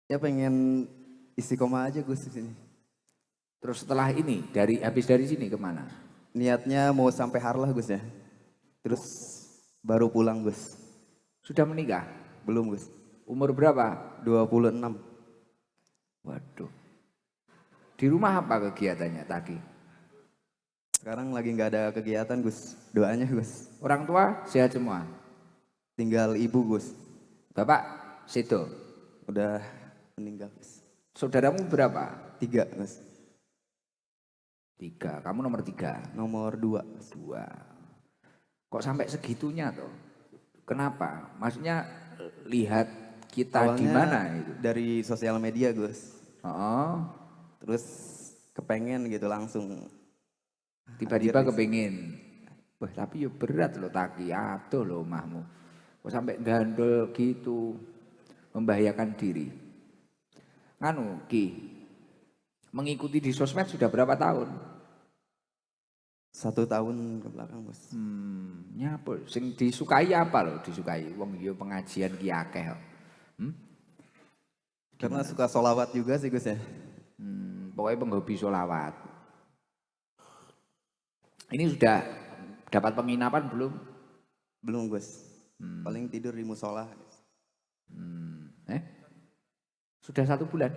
Ya pengen istiqomah aja Gus di sini. Terus setelah ini, habis dari sini kemana? Niatnya mau sampai Harlah Gus ya. Terus baru pulang Gus. Sudah menikah? Belum Gus. Umur berapa? 26. Waduh. Di rumah apa kegiatannya Taki? Sekarang lagi nggak ada kegiatan Gus. Doanya Gus. Orang tua sehat semua? Tinggal ibu Gus. Bapak situ? Udah meninggal Gus. Saudaramu berapa? 3 Gus. 3. Kamu nomor 3? Nomor 2 Gus. 2. Kok sampai segitunya toh? Kenapa? Maksudnya lihat kita di mana itu? Dari sosial media Gus. Oh, Terus kepengen gitu langsung. tiba-tiba kepingin. Wah, tapi ya berat loh Taki, aduh loh omahmu. Kok sampai gandol gitu, membahayakan diri. Nganu, Ki, mengikuti di sosmed sudah berapa tahun? 1 tahun ke belakang Gus. Nyapa, sing disukai apa loh disukai? Wong yo pengajian ki akeh kok. Karena suka sholawat juga sih Gus ya. Pokoknya penghobi sholawat. Ini sudah dapat penginapan belum? Belum Gus. Paling tidur di musola. Gus. Sudah 1 bulan?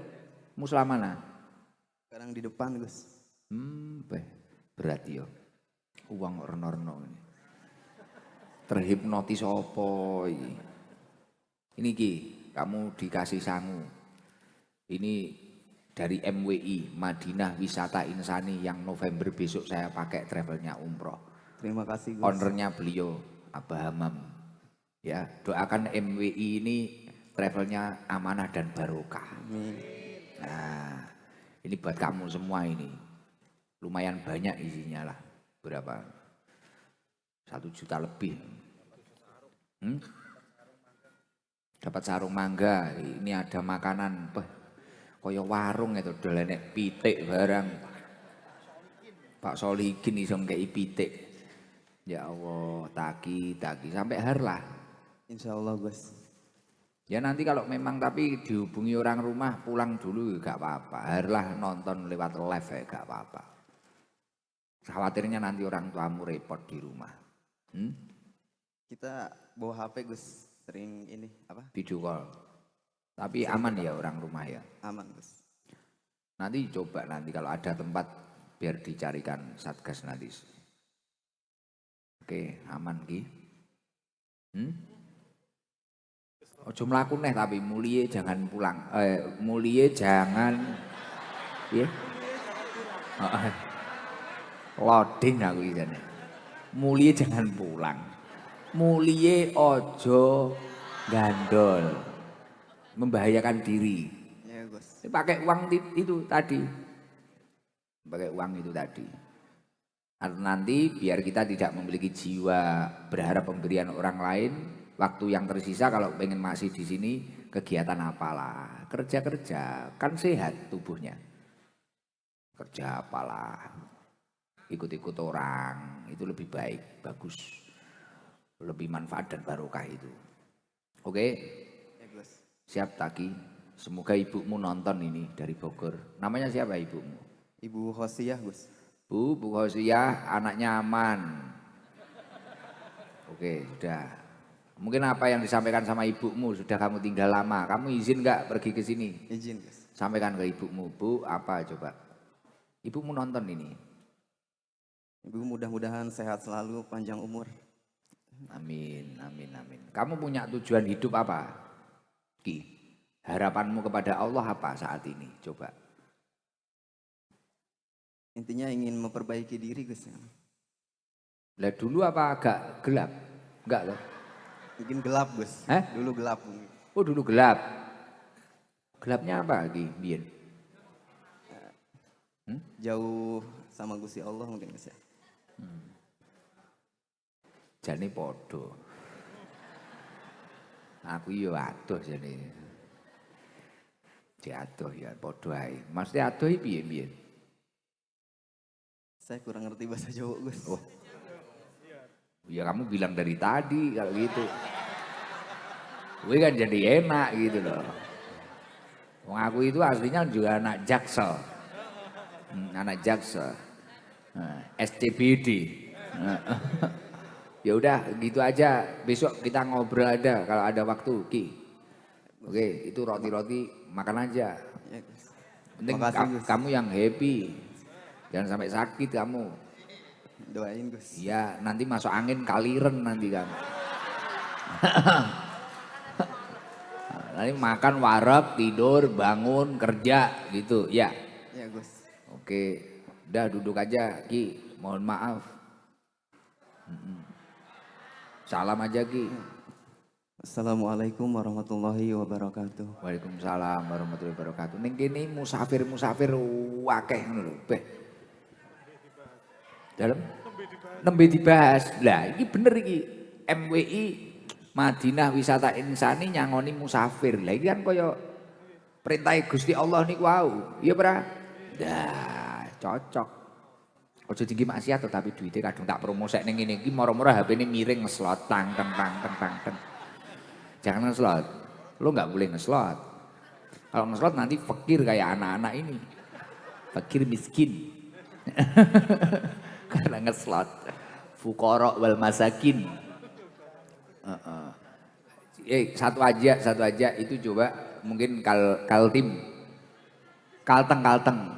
Musla mana? Sekarang di depan Gus. Berat yo. Uang orno-orno ini. Terhipnotis apa iki? Ini Ki, kamu dikasih sangu. Ini dari MWI, Madinah Wisata Insani yang November besok saya pakai travelnya umroh. Terima kasih Gus. Ownernya beliau, Abah Hamam. Ya, doakan MWI ini travelnya amanah dan barokah. Amin. Nah, ini buat kamu semua ini. Lumayan banyak isinya lah. Berapa? 1 juta lebih. Dapat sarung mangga. Ini ada makanan. Kaya warung itu dolenek pitik barang. Pak Solikin iso ngkei pitik. Ya Allah, Taki sampai Harlah. Insya Allah Gus. Ya nanti kalau memang tapi dihubungi orang rumah pulang dulu gak apa-apa. Harlah nonton lewat live ya gak apa-apa. Khawatirnya nanti orang tuamu repot di rumah. Kita bawa HP Gus. Sering ini apa? Video call. Tapi aman ya orang rumah ya. Aman Gus. Nanti coba nanti kalau ada tempat biar dicarikan Satgas nanti. Oke, aman Ki. Ojo mlaku neh tapi mulie jangan pulang. Mulie jangan piye? Loading aku isane. Mulie jangan pulang. Mulie ojo gandol. Membahayakan diri. Ya Gus. Pakai uang itu tadi. Pakai uang itu tadi. Nanti biar kita tidak memiliki jiwa berharap pemberian orang lain, waktu yang tersisa kalau pengen masih di sini kegiatan apalah, kerja kan sehat tubuhnya. Kerja apalah, ikut-ikut orang itu lebih baik, bagus, lebih manfaat dan barokah itu. Oke, Ya Gus. siap Taki. Semoga ibumu nonton ini dari Bogor. Namanya siapa ibumu? Ibu Hosiah Gus. Bu Hosiah, anaknya aman. Oke, sudah. Mungkin apa yang disampaikan sama ibumu sudah kamu tinggal lama. Kamu izin nggak pergi ke sini? Izin Gus. Sampaikan ke ibumu, Bu, apa coba? Ibumu nonton ini. Ibu mudah-mudahan sehat selalu, panjang umur. Amin, amin, amin. Kamu punya tujuan hidup apa? Ki, harapanmu kepada Allah apa saat ini? Coba. Intinya ingin memperbaiki diri Gus. Lah dulu apa agak gelap? Enggak loh. Mungkin gelap Gus. Dulu gelap mungkin. Oh dulu gelap. Gelapnya apa lagi, Bian? Jauh sama Gusti Allah mungkin Gus ya. Jane podo. Aku yo adoh jane. Diadoh ya podo ae. Maksudnya adoh iki piye, Bian? Saya kurang ngerti bahasa Jawa Gus. Oh. Ya kamu bilang dari tadi kalau gitu. Gue kan jadi enak gitu loh. Wong aku itu aslinya juga anak Jaksel. Anak Jaksel. SCBD. Ya udah gitu aja. Besok kita ngobrol ada kalau ada waktu, Ki. Oke, itu roti-roti makan aja. Ya, Gus. Penting Makasih, Gus. kamu yang happy. Jangan sampai sakit kamu. Doain Gus. Iya, nanti masuk angin kaliren nanti kamu. Nanti makan wareg, tidur, bangun, kerja gitu, ya. Ya Gus. Oke, udah duduk aja, Ki. Mohon maaf. Salam aja, Ki. Assalamualaikum warahmatullahi wabarakatuh. Waalaikumsalam warahmatullahi wabarakatuh. Ning kene musafir-musafir akeh ngono lho, Beh. Dalam nembe dibahas. Lah, iki bener iki. MWI Madinah Wisata Insani nyangoni musafir. Lah iki kan kaya perintah Gusti Allah niku wau. Iya, Pra? Dah, cocok. Ojo tinggi maksiat tapi duitnya kadang tak promosek ning ngene iki moro-moro HP-ne miring ngeslot tang tang tang tang tang tang. Jangan ngeslot. Lo nggak boleh ngeslot. Kalau ngeslot nanti fakir kayak anak-anak ini. Fakir miskin. Karena ngeslot. Fuqara wal masakin. Satu aja itu coba mungkin kaltim. Kalteng.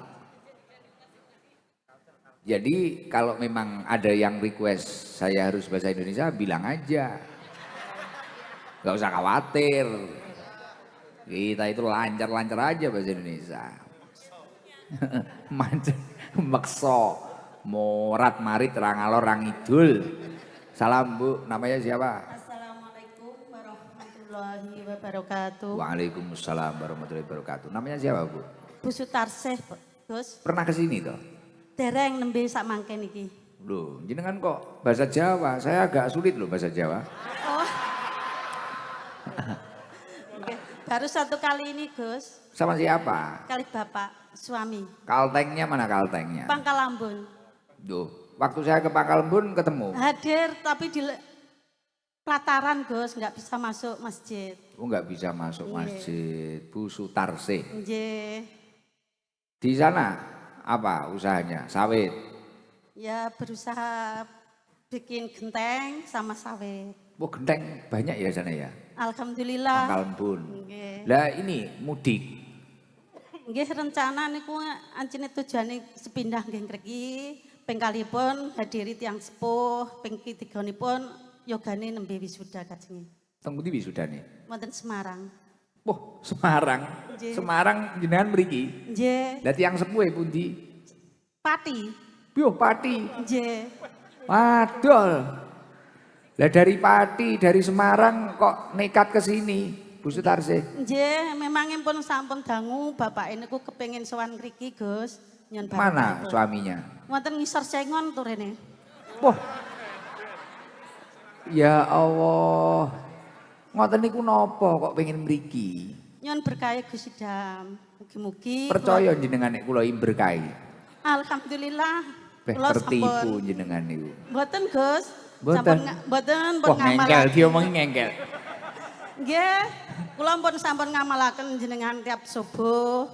Jadi kalau memang ada yang request saya harus bahasa Indonesia bilang aja. Gak usah khawatir. Kita itu lancar-lancar aja bahasa Indonesia. Makso. Morat marit rangalor rangidul. Salam Bu, namanya siapa? Assalamualaikum warahmatullahi wabarakatuh. Waalaikumsalam warahmatullahi wabarakatuh. Namanya siapa Bu? Bu Sutarsih, Gus. Pernah kesini toh? Dereng nembe sak mangken iki. Loh, jenengan kok bahasa Jawa? Saya agak sulit loh bahasa Jawa. Oh. Oke, baru satu kali ini, Gus. Sama siapa? Kali Bapak, suami. Kaltengnya mana kaltengnya? Pangkal Ambon. Duh, waktu saya ke Pangkalbun ketemu. Hadir tapi di pelataran, Gus, nggak bisa masuk masjid. Oh nggak bisa masuk masjid. Bu Sutarsih. Nggih. Di sana apa usahanya? Sawit. Ya berusaha bikin genteng sama sawit. Oh genteng banyak ya sana ya? Alhamdulillah. Pangkalbun. Nggih. Lah ini mudik. Nggih rencana niku anjene tujuane sepindah nggih ngriki, ping kalipun hadiri tiyang sepuh, ping ketiganipun yogane nembe wisuda kajenge. Teng pundi wisudane? Wonten Semarang. Wah, Semarang. Nggih. Semarang jenengan mriki. Nggih, Lah tiyang sepuhe pundi? Pati. Yo Pati. Nggih. Waduh. Lah dari Pati, dari Semarang kok nekat ke sini, Bu Sutarsih? Nggih, memangipun sampun dangu bapak niku kepengin sowan ngriki, Gus. Nyun Mana bapakipun. suaminya? Wonten ngisor Sengon turene. Wah. Ya Allah. Ngoten niku napa kok pengen mriki? Nyun berkah Gusti Dam. Mugi-mugi Percaya jenengan nek kula berkahi. alhamdulillah Beh kula tertipu sampun jenengan niku. Mboten Gus. Mboten. Sampun mboten pun Wah ngengkel, ngamalaken. diomongi ngengkel. Nggih, kula pun sampun ngamalaken jenengan tiap subuh.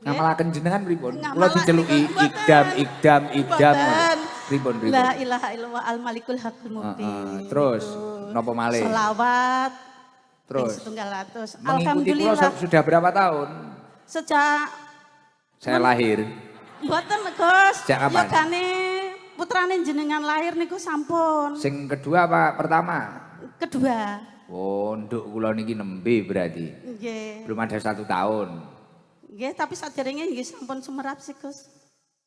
Nggih. Ngamalaken jenengan pripun? Kula Ngamalaken diceluki mboten. idam. Mboten. Pripun? La ilaha illallah al malikul haqqul mubin. Terus Niku. napa malih? Selawat. Terus Setunggal atus. mengikuti kula Alhamdulillah. sudah berapa tahun? Sejak Saya lahir. mboten Gus. Sejak kapan? Yogane putrane jenengan lahir niku sampun. Sing kedua apa pertama? Kedua. Oh, nduk kula niki nembe berarti. Nggih. Belum ada 1 tahun. Nggih, tapi saderenge nggih sampun sumerap sih, Gus.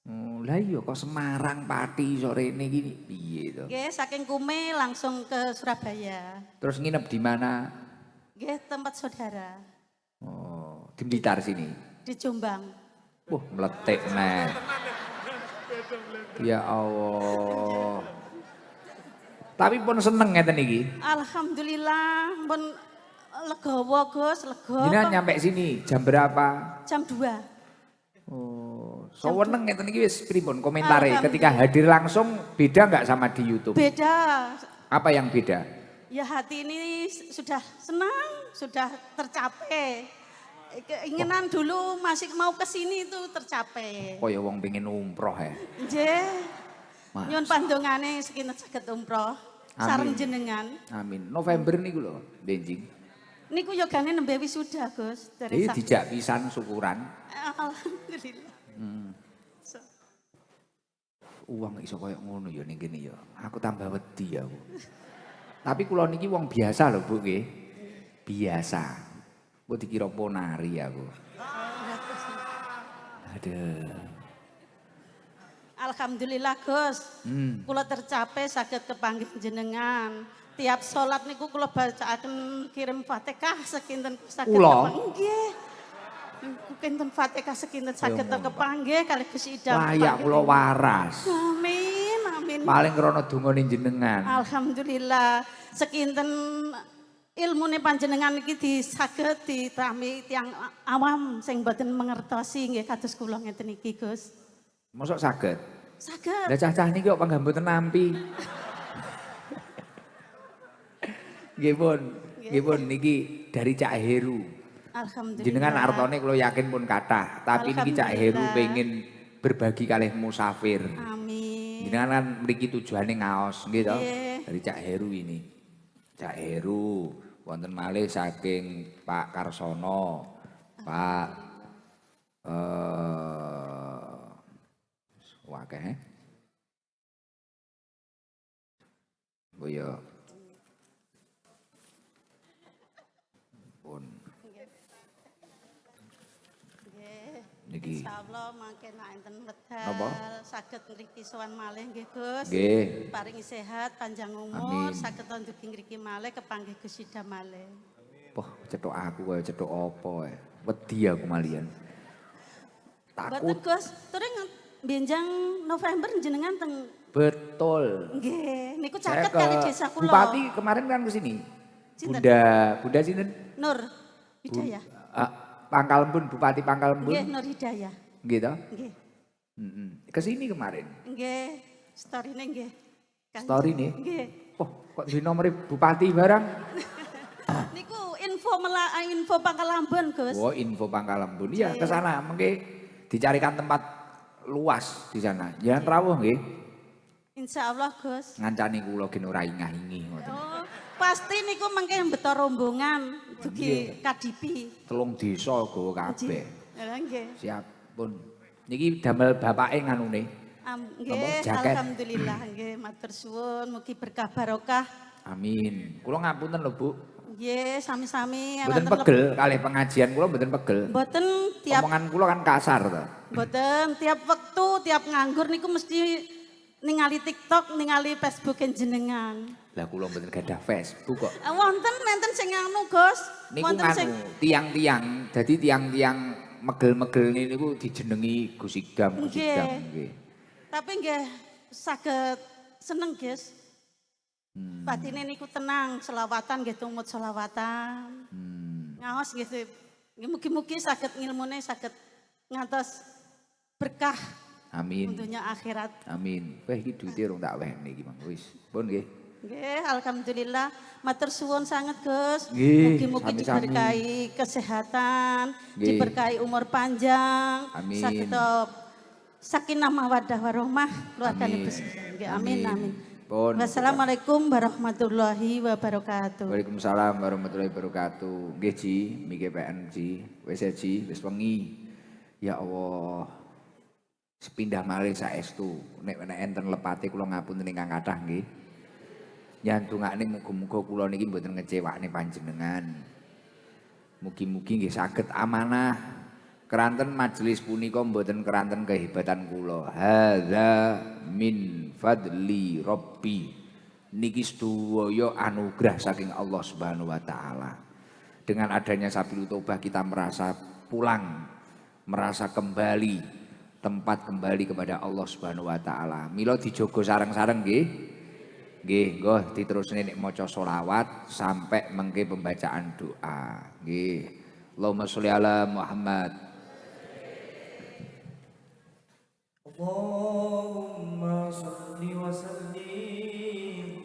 Oh, lah iya kok Semarang Pati sore ini gini piye to? Nggih, saking Kume langsung ke Surabaya. Terus nginep di mana? Nggih, tempat saudara Oh, di Blitar sini. di Jombang. Wah, meletik neh. Ya Allah. Tapi pun seneng ngeten iki. Alhamdulillah, pun legowo Gus, lega. Jenengan nyampe sini jam berapa? Jam 2. Oh, seneng ngeten iki wis pripun komentare ketika hadir langsung beda nggak sama di YouTube? Beda. Apa yang beda? Ya hati ini sudah senang, sudah tercapai. Keinginan dulu masih mau ke sini itu tercapai. Kaya wong pengen umroh ya. Nggih. Mas. Nyuwun pandongane sekinten saged umroh. Sareng jenengan. Amin. November niku lho, benjing. Niku yogane nembe wisuda, Gus. Dari Jadi dijak pisan syukuran. Alhamdulillah. Uang iso koyo ngono ya ning kene ya. Aku tambah wedi aku. Tapi kula niki wong biasa lho, Bu nggih. Biasa. Kok dikira ponari aku. Aduh. Alhamdulillah, Gus. Kula tercapai saged kepanggih jenengan. Tiap salat niku kula bacaaken kirim Fatihah sekinten saged Kula? Nggih. Kinten Fatihah sekinten saged kepanggih kali Gusti Idam. Layak kula waras. Amin, amin. Paling krana dongane jenengan. Alhamdulillah sekinten ilmune panjenengan iki saged ditami tiyang awam sing boten mengertosi nggih kados kula ngeten iki, Gus. Mosok saged? Saged. Lah cah-cah niki kok panggah mboten nampi. Nggih pun niki dari Cak Heru. Alhamdulillah. Jenengan artone kula yakin pun kathah, tapi niki Cak Heru Alhamdulillah. pengen berbagi kalih musafir. Amin. Jenengan kan mriki tujuane ngaos nggih to? Nggih. Dari Cak Heru ini. Cak Heru wonten malih saking Pak Karsono, Pak wakeh. Oh ya. Pun niki. Insyaallah mangke nek enten Napa? wedal saged ngriki sowan malih nggih Gus. Nggih. Paringi sehat, panjang umur, Amin. saged ndugi ngriki malih kepanggih Gusti malih. Poh, cetok aku kaya cetok apa ya. Wedi aku malian. Boten Takut. Gus, turing benjang November jenengan teng Betul. nggih, niku Saya caket ke kali desa kula. Bupati kemarin kan ke sini. Sinten? Bunda sinten? Nur Hidayah. Pangkalembun, Bupati Pangkalembun. Nggih, Nur Hidayah. Gitu. Nggih. Ke sini kemarin. Nggih, storine nggih. Kanjeng. Story nih. Nggih. Oh, kok di nomor Bupati barang? Niku info Pangkalambun, Gus. Oh, info Pangkalembun. Iya, ke sana. Mungkin dicarikan tempat luas di sana. Jangan rawuh nggih. Insya Allah, Gus. Ngancani kula gen ora ingah-ingi ngoten. Oh, pasti niku mengke mbeta rombongan dugi Kadipi. Telung desa gowo kabeh. Ya nggih. Siap pun. Niki damel bapake nganune. Nggih, jaket. alhamdulillah nggih, matur suwun, mugi berkah barokah. Amin. Kula ngapunten lho, Bu. Nggih, sami-sami. Mboten pegel kalih pengajian kula mboten pegel. Mboten tiap Omongan kula kan kasar to. mboten tiap wektu, tiap nganggur niku mesti ningali TikTok, ningali Facebook jenengan. Lah kula mboten gadah Facebook kok. Wonten nenten sing anu, Gus. Niku Wonten sing tiang-tiang, dadi tiang-tiang megel-megel niku dijenengi Gus Idam, Gus Nggih. Idam nggih. tapi nggih saged seneng, Guys. Batine niku tenang, selawatan nggih tumut selawatan. Ngaos nggih. Mugi-mugi saged ngilmune saged ngantos berkah Amin. tentunya akhirat. Amin. Wah iki duwite rong tak wehne iki, Mang. Wis. Pun nggih. Nggih, alhamdulillah. Matur suwun sangat, Gus. Nggih, Mugi-mugi sami-sami. diberkahi kesehatan, Nggih. diberkahi umur panjang, Amin. saged sakinah mawaddah warahmah keluarga Amin. Gusti. Nggih, amin amin. Pun. Wassalamualaikum warahmatullahi wabarakatuh. Waalaikumsalam warahmatullahi wabarakatuh. Nggih Ji, miki PN Ji. Wis Ji, wis wengi. Ya Allah. Sepindah malih saestu. Nek enten lepate kula ngapunten ingkang kathah nggih. Nyantungane muga-muga kula niki mboten ngecewakne panjenengan. Mugi-mugi nggih saged amanah Keranten majelis punika mboten keranten kehebatan kula. Hadza min fadli Rabbi. Niki sedaya anugerah saking Allah Subhanahu wa taala. Dengan adanya Sabilul Taubah kita merasa pulang, merasa kembali, tempat kembali kepada Allah Subhanahu wa taala. Mila dijogo sareng-sareng nggih. Nggih, nggo diterusne nek maca selawat sampai mengke pembacaan doa. Nggih. Allahumma sholli ala Muhammad. اللهم صل